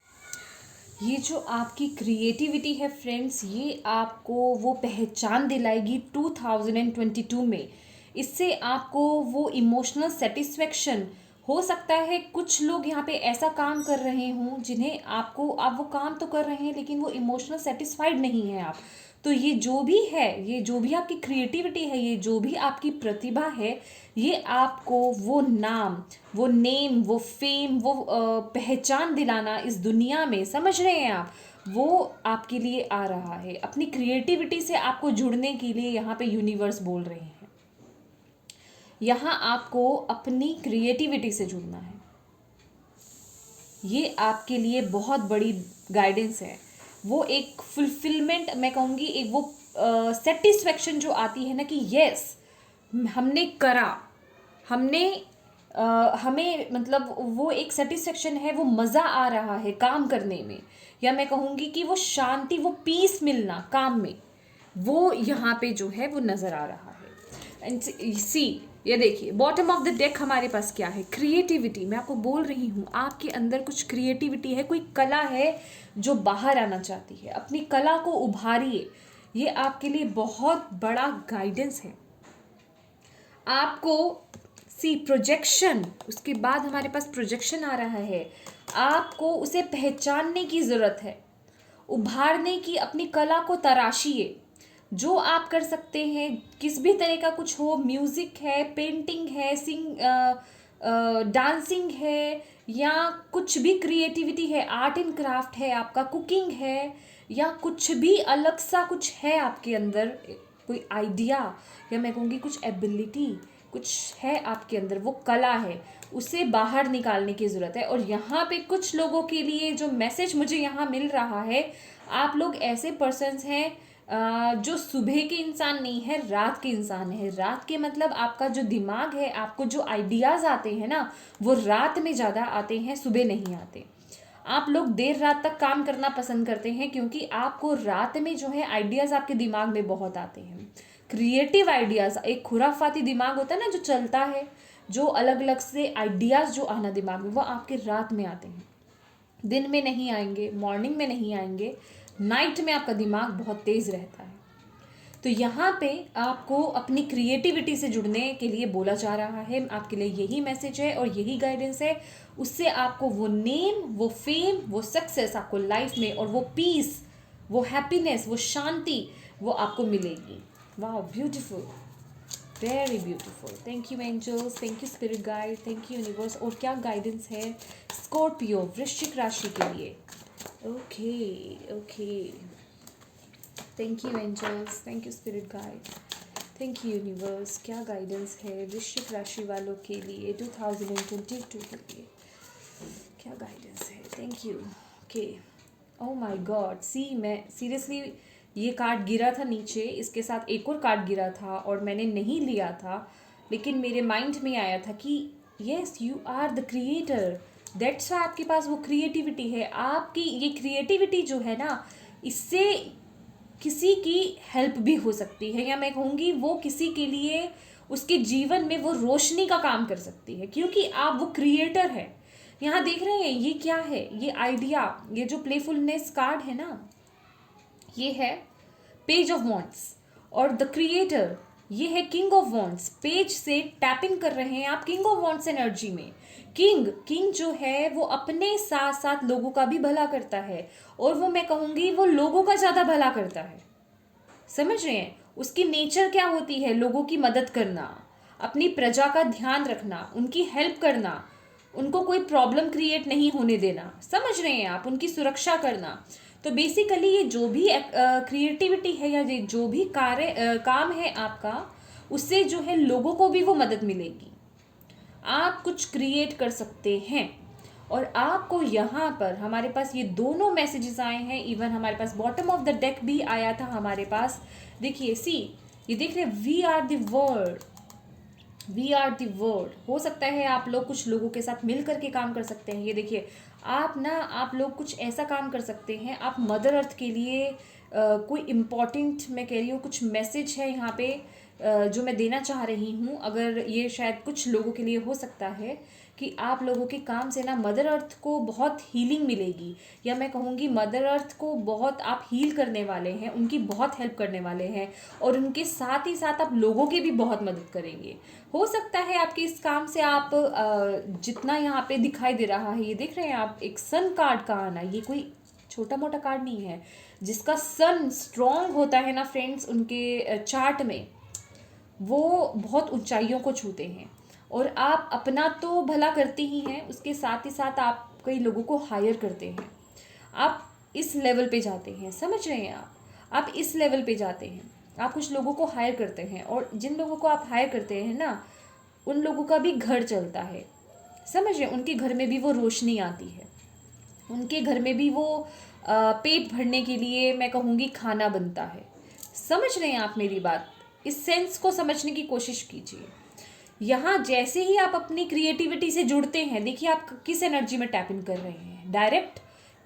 ये जो आपकी क्रिएटिविटी है फ्रेंड्स, ये आपको वो पहचान दिलाएगी 2022 में। इससे आपको वो इमोशनल सेटिस्फेक्शन हो सकता है। कुछ लोग यहाँ पे ऐसा काम कर रहे हों जिन्हें आपको, आप वो काम तो कर रहे हैं लेकिन वो इमोशनल सेटिस्फाइड नहीं है आप। तो ये जो भी है, ये जो भी आपकी क्रिएटिविटी है, ये जो भी आपकी प्रतिभा है, ये आपको वो नाम, वो नेम, वो फेम, वो पहचान दिलाना इस दुनिया में, समझ रहे हैं आप? वो आपके लिए आ रहा है। अपनी क्रिएटिविटी से आपको जुड़ने के लिए यहाँ पे यूनिवर्स बोल रहे हैं। यहाँ आपको अपनी क्रिएटिविटी से जुड़ना है। ये आपके लिए बहुत बड़ी गाइडेंस है। वो एक फुलफिलमेंट, मैं कहूँगी एक वो सेटिस्फेक्शन जो आती है ना कि यस हमने करा, हमने हमें मतलब वो एक सेटिस्फेक्शन है, वो मज़ा आ रहा है काम करने में, या मैं कहूँगी कि वो शांति, वो पीस मिलना काम में, वो यहाँ पे जो है वो नज़र आ रहा है। एंड सी, ये देखिए बॉटम ऑफ द डेक हमारे पास क्या है? क्रिएटिविटी। मैं आपको बोल रही हूँ आपके अंदर कुछ क्रिएटिविटी है, कोई कला है जो बाहर आना चाहती है। अपनी कला को उभारिए, ये आपके लिए बहुत बड़ा गाइडेंस है। आपको सी प्रोजेक्शन, उसके बाद हमारे पास प्रोजेक्शन आ रहा है। आपको उसे पहचानने की ज़रूरत है, उभारने की, अपनी कला को तराशिए। जो आप कर सकते हैं, किस भी तरह का कुछ हो, म्यूज़िक है, पेंटिंग है, डांसिंग है, या कुछ भी क्रिएटिविटी है, आर्ट एंड क्राफ्ट है आपका, कुकिंग है, या कुछ भी अलग सा कुछ है आपके अंदर, कोई आइडिया, या मैं कहूँगी कुछ एबिलिटी, कुछ है आपके अंदर, वो कला है, उसे बाहर निकालने की ज़रूरत है। और यहाँ पे कुछ लोगों के लिए जो मैसेज मुझे यहाँ मिल रहा है, आप लोग ऐसे पर्सन्स हैं जो सुबह के इंसान नहीं है, रात के इंसान है। रात के मतलब आपका जो दिमाग है, आपको जो आइडियाज़ आते हैं ना, वो रात में ज़्यादा आते हैं, सुबह नहीं आते। आप लोग देर रात तक काम करना पसंद करते हैं क्योंकि आपको रात में जो है आइडियाज़ आपके दिमाग में बहुत आते हैं। क्रिएटिव आइडियाज़, एक खुराफाती दिमाग होता है ना जो चलता है, जो अलग अलग से आइडियाज़ जो आना दिमाग में, वो आपके रात में आते हैं, दिन में नहीं आएंगे, मॉर्निंग में नहीं आएंगे, नाइट में आपका दिमाग बहुत तेज़ रहता है। तो यहाँ पे आपको अपनी क्रिएटिविटी से जुड़ने के लिए बोला जा रहा है, आपके लिए यही मैसेज है और यही गाइडेंस है। उससे आपको वो नेम, वो फेम, वो सक्सेस आपको लाइफ में, और वो पीस, वो हैप्पीनेस, वो शांति, वो आपको मिलेगी। वाह, beautiful, very beautiful. Thank you angels, thank you spirit guide, thank you universe. और क्या गाइडेंस है स्कॉर्पियो, वृश्चिक राशि के लिए? Okay, thank you angels, thank you spirit guide, thank you universe. क्या गाइडेंस है वृश्चिक राशि वालों के लिए 2022 के लिए? क्या गाइडेंस है? Thank you. Okay, oh my God, see मैं सीरियसली, ये कार्ड गिरा था नीचे, इसके साथ एक और कार्ड गिरा था और मैंने नहीं लिया था, लेकिन मेरे माइंड में आया था कि yes you are the creator, that's why आपके पास वो क्रिएटिविटी है। आपकी ये क्रिएटिविटी जो है ना, इससे किसी की हेल्प भी हो सकती है, या मैं कहूँगी वो किसी के लिए उसके जीवन में वो रोशनी का काम कर सकती है, क्योंकि आप वो क्रिएटर है। यहाँ देख रहे हैं ये क्या है? ये आइडिया, ये जो प्लेफुलनेस कार्ड है ना, ये है पेज ऑफ वॉन्ड्स, और द क्रिएटर ये है किंग ऑफ वॉन्ड्स। पेज से टैपिंग कर रहे हैं आप किंग ऑफ वॉन्ड्स एनर्जी में। किंग जो है वो अपने साथ साथ लोगों का भी भला करता है, और वो मैं कहूँगी वो लोगों का ज़्यादा भला करता है। समझ रहे हैं? उसकी नेचर क्या होती है? लोगों की मदद करना, अपनी प्रजा का ध्यान रखना, उनकी हेल्प करना, उनको कोई प्रॉब्लम क्रिएट नहीं होने देना। समझ रहे हैं आप? उनकी सुरक्षा करना। तो बेसिकली ये जो भी क्रिएटिविटी है या ये जो भी काम है आपका, उससे जो है लोगों को भी वो मदद मिलेगी। आप कुछ क्रिएट कर सकते हैं। और आपको यहाँ पर हमारे पास ये दोनों मैसेजेस आए हैं, इवन हमारे पास बॉटम ऑफ द डेक भी आया था हमारे पास। देखिए सी, ये देख रहे हैं, we are the word, we are the word. हो सकता है आप लोग कुछ लोगों के साथ मिल करके काम कर सकते हैं। ये देखिए आप लोग कुछ ऐसा काम कर सकते हैं, आप मदर अर्थ के लिए कोई इम्पॉर्टेंट, मैं कह रही हूँ कुछ मैसेज है यहाँ पे जो मैं देना चाह रही हूँ। अगर ये शायद कुछ लोगों के लिए हो सकता है कि आप लोगों के काम से ना मदर अर्थ को बहुत हीलिंग मिलेगी, या मैं कहूँगी मदर अर्थ को बहुत आप हील करने वाले हैं, उनकी बहुत हेल्प करने वाले हैं, और उनके साथ ही साथ आप लोगों की भी बहुत मदद करेंगे। हो सकता है आपके इस काम से आप जितना यहाँ पे दिखाई दे रहा है, ये देख रहे हैं आप, एक सन कार्ड का आना, ये कोई छोटा मोटा कार्ड नहीं है। जिसका सन स्ट्रॉन्ग होता है ना फ्रेंड्स, उनके चार्ट में वो बहुत ऊंचाइयों को छूते हैं। और आप अपना तो भला करते ही हैं, उसके साथ ही साथ आप कई लोगों को हायर करते हैं। आप इस लेवल पे जाते हैं, समझ रहे हैं आप इस लेवल पे जाते हैं, आप कुछ लोगों को हायर करते हैं, और जिन लोगों को आप हायर करते हैं ना, उन लोगों का भी घर चलता है, समझ रहे हैं। उनके घर में भी वो रोशनी आती है, उनके घर में भी वो पेट भरने के लिए मैं कहूँगी खाना बनता है। समझ रहे हैं आप मेरी बात? इस सेंस को समझने की कोशिश कीजिए। यहाँ जैसे ही आप अपनी क्रिएटिविटी से जुड़ते हैं, देखिए आप किस एनर्जी में टैप इन कर रहे हैं, डायरेक्ट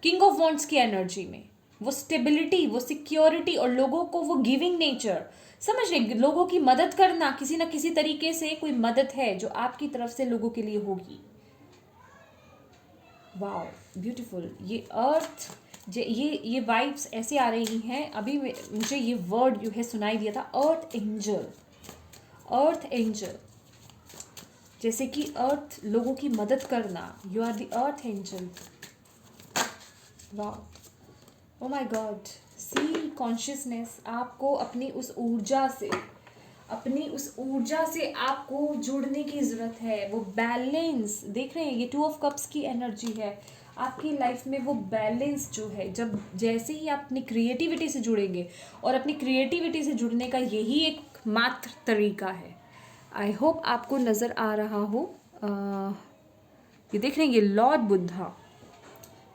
किंग ऑफ वॉन्ड्स की एनर्जी में। वो स्टेबिलिटी, वो सिक्योरिटी, और लोगों को वो गिविंग नेचर, समझ रहे, लोगों की मदद करना, किसी ना किसी तरीके से कोई मदद है जो आपकी तरफ से लोगों के लिए होगी। Wow beautiful. ये अर्थ, ये वाइब्स ऐसे आ रही हैं। अभी मुझे ये वर्ड जो है सुनाई दिया था, अर्थ एंजल। अर्थ एंजल, जैसे कि अर्थ लोगों की मदद करना, you are the earth angel. वाह, oh my God. See consciousness, आपको अपनी उस ऊर्जा से आपको जुड़ने की ज़रूरत है। वो बैलेंस देख रहे हैं, ये 2 ऑफ कप्स की एनर्जी है आपकी लाइफ में। वो बैलेंस जो है, जब जैसे ही आप अपनी क्रिएटिविटी से जुड़ेंगे, और अपनी क्रिएटिविटी से जुड़ने का यही एक मात्र तरीका है। आई होप आपको नज़र आ रहा हो। ये देख रहे हैं, ये लॉर्ड बुद्धा,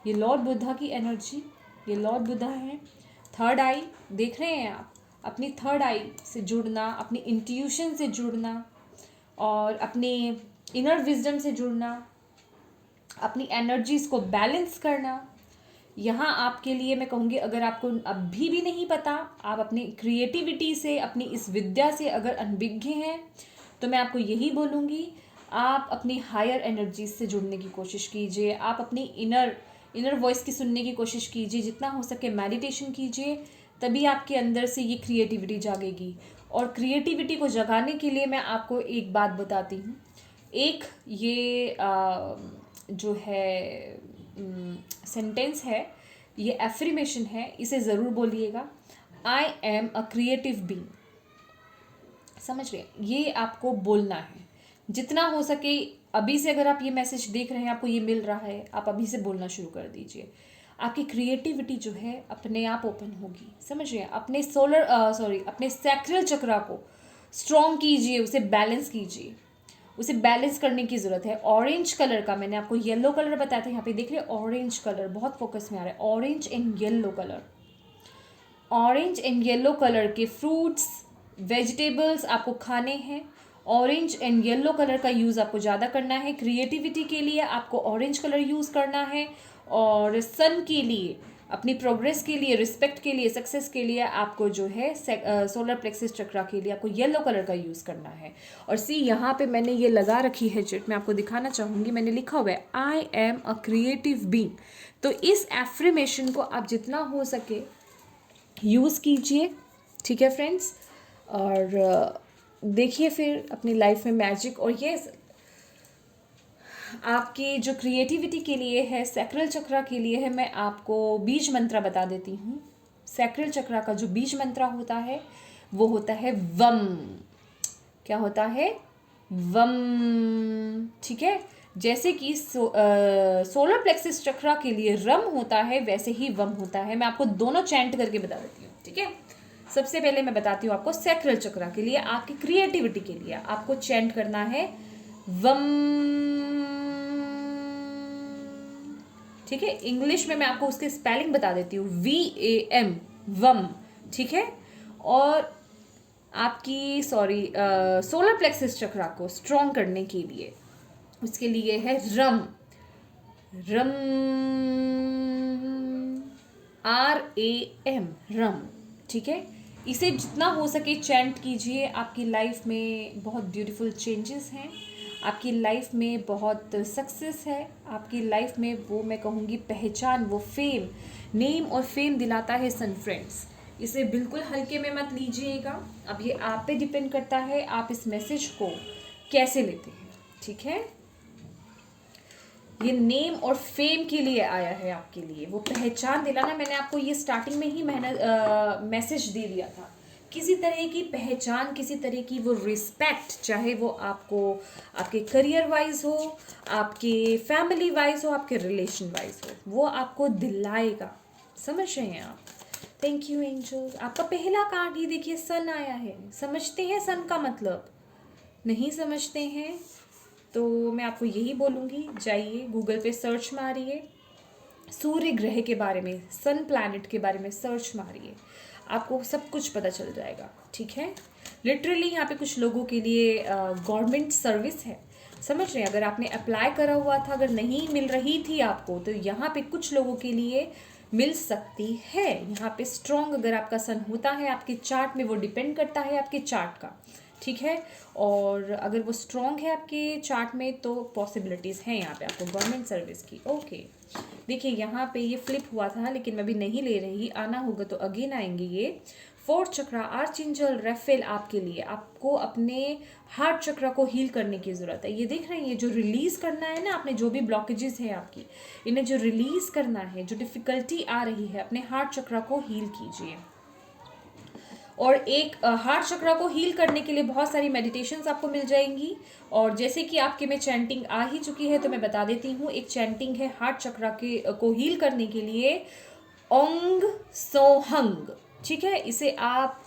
ये लॉर्ड बुद्धा की एनर्जी, ये लॉर्ड बुद्धा है। थर्ड आई देख रहे हैं आप, अपनी थर्ड आई से जुड़ना, अपनी इंट्यूशन से जुड़ना, और अपने इनर विजडम से जुड़ना, अपनी एनर्जीज को बैलेंस करना। यहाँ आपके लिए मैं कहूँगी, अगर आपको अभी भी नहीं पता, आप अपनी क्रिएटिविटी से, अपनी इस विद्या से अगर अनभिज्ञ हैं, तो मैं आपको यही बोलूँगी, आप अपनी हायर एनर्जीज से जुड़ने की कोशिश कीजिए। आप अपनी इनर वॉइस की सुनने की कोशिश कीजिए, जितना हो सके मेडिटेशन कीजिए, तभी आपके अंदर से ये क्रिएटिविटी जागेगी। और क्रिएटिविटी को जगाने के लिए मैं आपको एक बात बताती हूँ। एक ये जो है सेंटेंस है, ये एफर्मेशन है, इसे ज़रूर बोलिएगा। I am a creative being. समझ रहे, ये आपको बोलना है जितना हो सके। अभी से अगर आप ये मैसेज देख रहे हैं, आपको ये मिल रहा है, आप अभी से बोलना शुरू कर दीजिए। आपकी क्रिएटिविटी जो है अपने आप ओपन होगी। समझ रहे हैं, अपने सैक्रल चक्रा को स्ट्रॉन्ग कीजिए, उसे बैलेंस कीजिए। उसे बैलेंस करने की ज़रूरत है। ऑरेंज कलर का, मैंने आपको येलो कलर बताया था, यहाँ पे देख रहे हैं ऑरेंज कलर बहुत फोकस में आ रहा है। Orange and yellow colour, orange and yellow colour के फ्रूट्स, वेजिटेबल्स आपको खाने हैं। ऑरेंज एंड येलो कलर का यूज़ आपको ज़्यादा करना है। क्रिएटिविटी के लिए आपको ऑरेंज कलर यूज़ करना है, और सन के लिए, अपनी प्रोग्रेस के लिए, रिस्पेक्ट के लिए, सक्सेस के लिए आपको जो है सोलर प्लेक्सस चक्रा के लिए आपको येलो कलर का यूज़ करना है। और सी यहाँ पे मैंने ये लगा रखी है चिट, मैं आपको दिखाना चाहूँगी, मैंने लिखा हुआ है I am a creative being. तो इस एफर्मेशन को आप जितना हो सके यूज़ कीजिए, ठीक है फ्रेंड्स। और देखिए फिर अपनी लाइफ में मैजिक। और ये आपकी जो क्रिएटिविटी के लिए है, सैक्रल चक्रा के लिए है, मैं आपको बीज मंत्र बता देती हूँ। सैक्रल चक्रा का जो बीज मंत्र होता है वो होता है वम। क्या होता है? वम, ठीक है। जैसे कि सोलर प्लेक्सिस चक्रा के लिए रम होता है वैसे ही वम होता है। मैं आपको दोनों चैंट करके बता देती हूँ, ठीक है। सबसे पहले मैं बताती हूँ आपको सैक्रल चक्रा के लिए, आपकी क्रिएटिविटी के लिए आपको चैंट करना है वम, ठीक है। इंग्लिश में मैं आपको उसके स्पेलिंग बता देती हूँ, VAM, वम, ठीक है। और आपकी सोलर प्लेक्सिस चक्रा को स्ट्रॉन्ग करने के लिए उसके लिए है रम, रम, RAM, रम, ठीक है। इसे जितना हो सके चैंट कीजिए। आपकी लाइफ में बहुत ब्यूटीफुल चेंजेस हैं, आपकी लाइफ में बहुत सक्सेस है, आपकी लाइफ में वो मैं कहूँगी पहचान, वो फेम, नेम और फेम दिलाता है सन फ्रेंड्स। इसे बिल्कुल हल्के में मत लीजिएगा। अब ये आप पे डिपेंड करता है आप इस मैसेज को कैसे लेते हैं, ठीक है। ये नेम और फेम के लिए आया है आपके लिए, वो पहचान दिलाना। मैंने आपको ये स्टार्टिंग में ही मैसेज दे दिया था, किसी तरह की पहचान, किसी तरह की वो रिस्पेक्ट, चाहे वो आपको आपके करियर वाइज हो, आपके फैमिली वाइज हो, आपके रिलेशन वाइज हो, वो आपको दिलाएगा। समझ रहे हैं आप? Thank you angels. आपका पहला कार्ड ही देखिए, सन आया है। समझते हैं सन का मतलब? नहीं समझते हैं तो मैं आपको यही बोलूँगी, जाइए गूगल पे सर्च मारिए, सूर्य ग्रह के बारे में, सन प्लैनेट के बारे में सर्च मारिए, आपको सब कुछ पता चल जाएगा, ठीक है। लिटरली यहाँ पे कुछ लोगों के लिए गवर्नमेंट सर्विस है, समझ रहे हैं। अगर आपने अप्लाई करा हुआ था, अगर नहीं मिल रही थी आपको, तो यहाँ पे कुछ लोगों के लिए मिल सकती है। यहाँ पे स्ट्रॉन्ग अगर आपका सन होता है आपके चार्ट में, वो डिपेंड करता है आपके चार्ट का, ठीक है। और अगर वो स्ट्रॉन्ग है आपके चार्ट में तो पॉसिबिलिटीज़ हैं यहाँ पे आपको गवर्नमेंट सर्विस की। ओके, देखिए यहाँ पे ये फ्लिप हुआ था लेकिन मैं अभी नहीं ले रही, आना होगा तो अगेन आएंगे ये। फोर्थ चक्रा आर्चएंजल राफेल आपके लिए, आपको अपने हार्ट चक्रा को हील करने की ज़रूरत है। ये देख रहे हैं, ये जो रिलीज़ करना है ना, आपने जो भी ब्लॉकेजेस हैं आपकी, इन्हें जो रिलीज़ करना है, जो डिफ़िकल्टी आ रही है, अपने हार्ट चक्रा को हील कीजिए। और एक हार्ट चक्रा को हील करने के लिए बहुत सारी मेडिटेशंस आपको मिल जाएंगी। और जैसे कि आपके में चैंटिंग आ ही चुकी है तो मैं बता देती हूँ, एक चैंटिंग है हार्ट चक्रा के को हील करने के लिए, ओंग सोहंग, ठीक है। इसे आप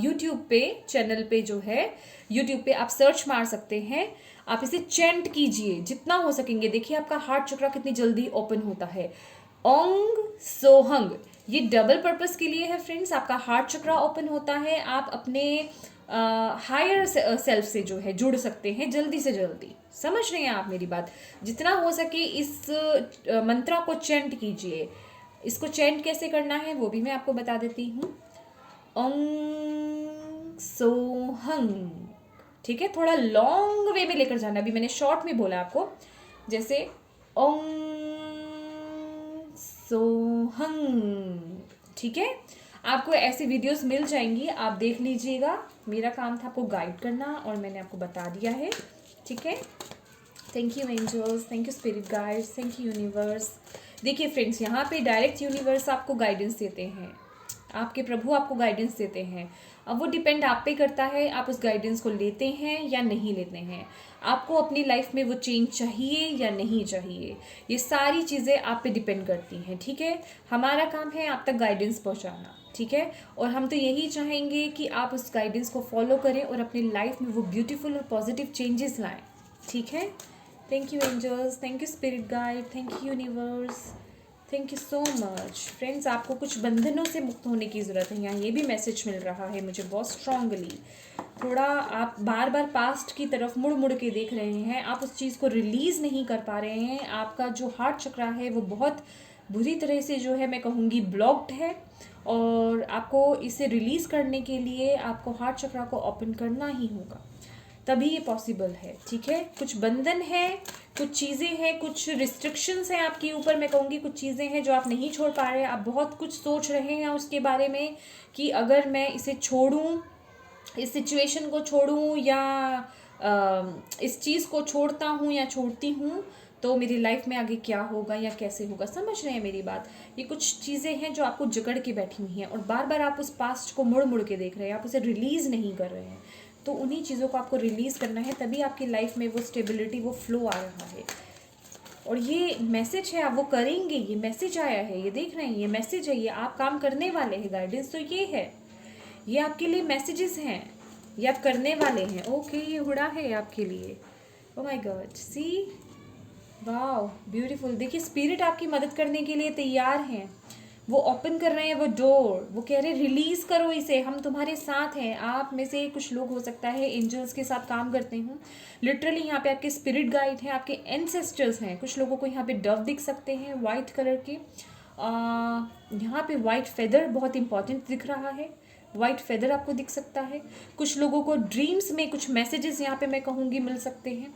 यूट्यूब पे, चैनल पे जो है यूट्यूब पे आप सर्च मार सकते हैं, आप इसे चैंट कीजिए जितना हो सकेंगे। देखिए आपका हार्ट चक्रा कितनी जल्दी ओपन होता है। ओंग सोहंग, ये डबल पर्पस के लिए है फ्रेंड्स। आपका हार्ट चक्रा ओपन होता है, आप अपने हायर सेल्फ से जो है जुड़ सकते हैं जल्दी से जल्दी। समझ रहे हैं आप मेरी बात? जितना हो सके इस मंत्रा को चैंट कीजिए। इसको चैंट कैसे करना है वो भी मैं आपको बता देती हूँ। ओंग सोहंग, ठीक है। थोड़ा लॉन्ग वे में लेकर जाना, अभी मैंने शॉर्ट में बोला आपको, जैसे ओंग सोहंग, ठीक है। आपको ऐसी वीडियोस मिल जाएंगी, आप देख लीजिएगा। मेरा काम था आपको गाइड करना और मैंने आपको बता दिया है, ठीक है। Thank you angels, thank you spirit guides, thank you universe. देखिए फ्रेंड्स, यहाँ पे डायरेक्ट यूनिवर्स आपको गाइडेंस देते हैं, आपके प्रभु आपको गाइडेंस देते हैं। अब वो डिपेंड आप पे करता है, आप उस गाइडेंस को लेते हैं या नहीं लेते हैं। आपको अपनी लाइफ में वो चेंज चाहिए या नहीं चाहिए, ये सारी चीज़ें आप पे डिपेंड करती हैं, ठीक है। हमारा काम है आप तक गाइडेंस पहुंचाना, ठीक है। और हम तो यही चाहेंगे कि आप उस गाइडेंस को फॉलो करें और अपनी लाइफ में वो ब्यूटीफुल और पॉजिटिव चेंजेस लाएं, ठीक है। Thank you angels, thank you spirit guide, thank you universe, thank you so much friends. आपको कुछ बंधनों से मुक्त होने की ज़रूरत है, यहाँ ये भी मैसेज मिल रहा है मुझे बहुत स्ट्रांगली। थोड़ा आप बार बार पास्ट की तरफ मुड़ मुड़ के देख रहे हैं, आप उस चीज़ को रिलीज़ नहीं कर पा रहे हैं। आपका जो हार्ट चक्रा है वो बहुत बुरी तरह से जो है मैं कहूँगी ब्लॉक्ड है, और आपको इसे रिलीज़ करने के लिए आपको हार्ट चक्रा को ओपन करना ही होगा, तभी ये पॉसिबल है, ठीक है। कुछ बंधन है, कुछ चीज़ें हैं, कुछ रिस्ट्रिक्शंस हैं आपके ऊपर, मैं कहूँगी कुछ चीज़ें हैं जो आप नहीं छोड़ पा रहे हैं। आप बहुत कुछ सोच रहे हैं उसके बारे में कि अगर मैं इसे छोड़ूं, इस सिचुएशन को छोड़ूं, या इस चीज़ को छोड़ता हूँ या छोड़ती हूँ तो मेरी लाइफ में आगे क्या होगा या कैसे होगा। समझ रहे हैं मेरी बात? ये कुछ चीज़ें हैं जो आपको जकड़ के बैठी हुई हैं और बार बार आप उस पास्ट को मुड़ मुड़ के देख रहे हैं, आप उसे रिलीज़ नहीं कर रहे हैं। तो उन्हीं चीज़ों को आपको रिलीज़ करना है, तभी आपकी लाइफ में वो स्टेबिलिटी, वो फ्लो आ रहा है। और ये मैसेज है, आप वो करेंगे, ये मैसेज आया है, ये देख रहे हैं, ये मैसेज है, ये आप काम करने वाले हैं। गाइडेंस तो ये है, ये आपके लिए मैसेजेस हैं, ये आप करने वाले हैं। ओके, ये उड़ा है आपके लिए। Oh my God, see, wow, beautiful. देखिए स्पिरिट आपकी मदद करने के लिए तैयार हैं, वो ओपन कर रहे हैं वो डोर, वो कह रहे हैं रिलीज़ करो इसे, हम तुम्हारे साथ हैं। आप में से कुछ लोग हो सकता है एंजल्स के साथ काम करते हों, लिटरली यहाँ पे आपके स्पिरिट गाइड हैं, आपके एंसेस्टर्स हैं। कुछ लोगों को यहाँ पे डव दिख सकते हैं वाइट कलर के। यहाँ पे वाइट फेदर बहुत इंपॉर्टेंट दिख रहा है, वाइट फेदर आपको दिख सकता है। कुछ लोगों को ड्रीम्स में कुछ मैसेजेस यहाँ पे मैं कहूँगी मिल सकते हैं।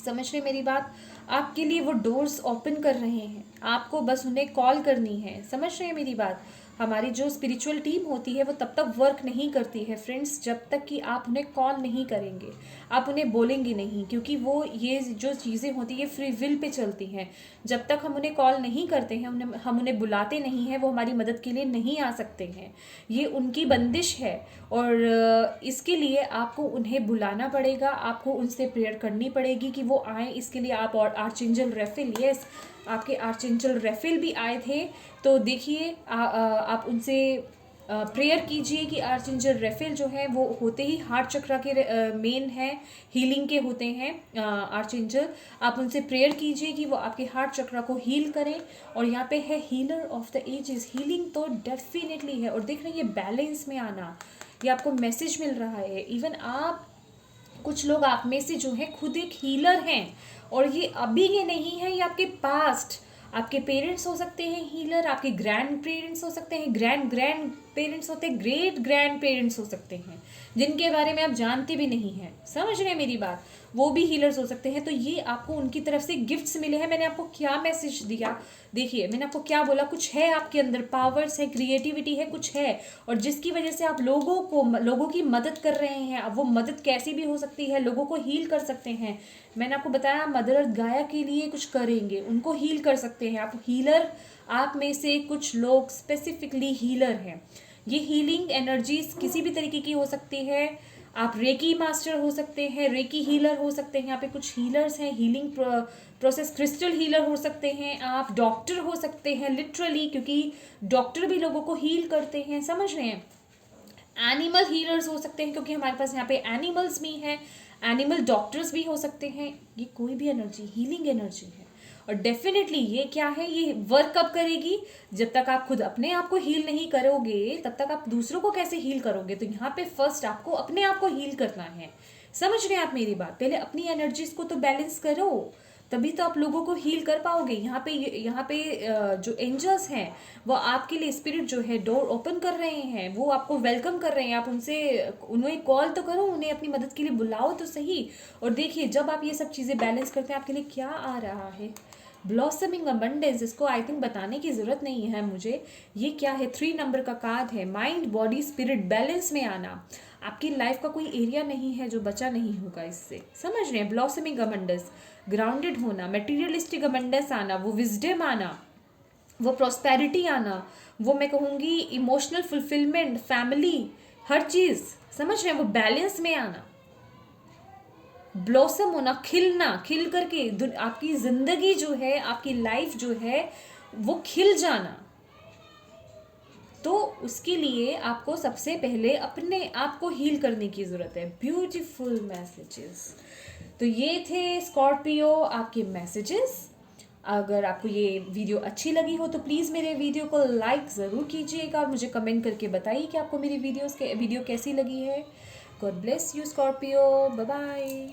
समझ रहे मेरी बात? आपके लिए वो डोर्स ओपन कर रहे हैं, आपको बस उन्हें कॉल करनी है। समझ रहे हैं मेरी बात? हमारी जो स्पिरिचुअल टीम होती है वो तब तक वर्क नहीं करती है फ्रेंड्स, जब तक कि आप उन्हें कॉल नहीं करेंगे, आप उन्हें बोलेंगे नहीं, क्योंकि वो ये जो चीज़ें होती है फ्री विल पे चलती हैं। जब तक हम उन्हें कॉल नहीं करते हैं, हम उन्हें बुलाते नहीं हैं, वो हमारी मदद के लिए नहीं आ सकते हैं। ये उनकी बंदिश है, और इसके लिए आपको उन्हें बुलाना पड़ेगा, आपको उनसे प्रेयर करनी पड़ेगी कि वो आएँ। इसके लिए आप, और आर्चेंजल रेफेल, यस, आपके आर्चेंजल रेफेल भी आए थे। तो देखिए आप उनसे प्रेयर कीजिए कि आर्चेंजल रेफेल जो है वो होते ही हार्ट चक्रा के मेन है, हीलिंग के होते हैं आर्चेंजल। आप उनसे प्रेयर कीजिए कि वो आपके हार्ट चक्रा को हील करें। और यहाँ पे है healer of the ages, healing तो डेफिनेटली है। और देख रहे हैं ये बैलेंस में आना, ये आपको मैसेज मिल रहा है। इवन आप, कुछ लोग आप में से जो है खुद एक हीलर हैं, और ये अभी के नहीं है, ये आपके पास्ट, आपके पेरेंट्स हो सकते हैं हीलर, आपके ग्रैंड पेरेंट्स हो सकते हैं, ग्रैंड ग्रैंड पेरेंट्स होते हैं, ग्रेट ग्रैंड पेरेंट्स हो सकते हैं, जिनके बारे में आप जानते भी नहीं हैं। समझ रहे हैं मेरी बात? वो भी हीलर्स हो सकते हैं। तो ये आपको उनकी तरफ से गिफ्ट्स मिले हैं। मैंने आपको क्या मैसेज दिया, देखिए मैंने आपको क्या बोला, कुछ है आपके अंदर, पावर्स है, क्रिएटिविटी है, कुछ है, और जिसकी वजह से आप लोगों की मदद कर रहे हैं। अब वो मदद कैसी भी हो सकती है, लोगों को हील कर सकते हैं। मैंने आपको बताया मदर अर्थ गाया के लिए कुछ करेंगे, उनको हील कर सकते हैं आप। हीलर, आप में से कुछ लोग स्पेसिफिकली हीलर हैं। ये हीलिंग एनर्जीज किसी भी तरीके की हो सकती है। आप रेकी मास्टर हो सकते हैं, रेकी हीलर हो सकते हैं, यहाँ पे कुछ हीलर्स हैं, हीलिंग प्रोसेस क्रिस्टल हीलर हो सकते हैं, आप डॉक्टर हो सकते हैं लिटरली, क्योंकि डॉक्टर भी लोगों को हील करते हैं। समझ रहे हैं? एनिमल हीलर्स हो सकते हैं, क्योंकि हमारे पास यहाँ पे एनिमल्स भी हैं, एनिमल डॉक्टर्स भी हो सकते हैं। ये कोई भी एनर्जी हीलिंग एनर्जी है। और डेफिनेटली ये क्या है, ये वर्क कब करेगी? जब तक आप खुद अपने आप को हील नहीं करोगे, तब तक आप दूसरों को कैसे हील करोगे? तो यहाँ पे फर्स्ट आपको अपने आप को हील करना है। समझ रहे हैं आप मेरी बात? पहले अपनी एनर्जीज को तो बैलेंस करो, तभी तो आप लोगों को हील कर पाओगे। यहाँ पे जो एंजल्स हैं वो आपके लिए, स्पिरिट जो है डोर ओपन कर रहे हैं, वो आपको वेलकम कर रहे हैं। आप उन्हें कॉल तो करो, उन्हें अपनी मदद के लिए बुलाओ तो सही। और देखिए जब आप ये सब चीज़ें बैलेंस करते हैं, आपके लिए क्या आ रहा है, ब्लॉसमिंग अबंडेंस। इसको आई थिंक बताने की ज़रूरत नहीं है मुझे। ये क्या है? 3 नंबर का कार्ड है, माइंड बॉडी स्पिरिट बैलेंस में आना। आपकी लाइफ का कोई एरिया नहीं है जो बचा नहीं होगा इससे। समझ रहे हैं? ब्लॉसमिंग अबंडेंस, ग्राउंडेड होना, मटेरियलिस्टिक अबंडेंस आना, वो विजडम आना, वो प्रॉस्पेरिटी आना, वो मैं कहूँगी इमोशनल फुलफिलमेंट, फैमिली, हर चीज़। समझ रहे हैं? वो बैलेंस में आना, ब्लॉसम होना, खिलना, खिल करके आपकी ज़िंदगी जो है, आपकी लाइफ जो है वो खिल जाना। तो उसके लिए आपको सबसे पहले अपने आप को हील करने की ज़रूरत है। Beautiful messages. तो ये थे स्कॉर्पियो आपके मैसेजेस। अगर आपको ये वीडियो अच्छी लगी हो तो प्लीज़ मेरे वीडियो को लाइक ज़रूर कीजिएगा, और मुझे कमेंट करके बताइए कि आपको मेरी वीडियो कैसी लगी है। God bless you Scorpio, bye bye.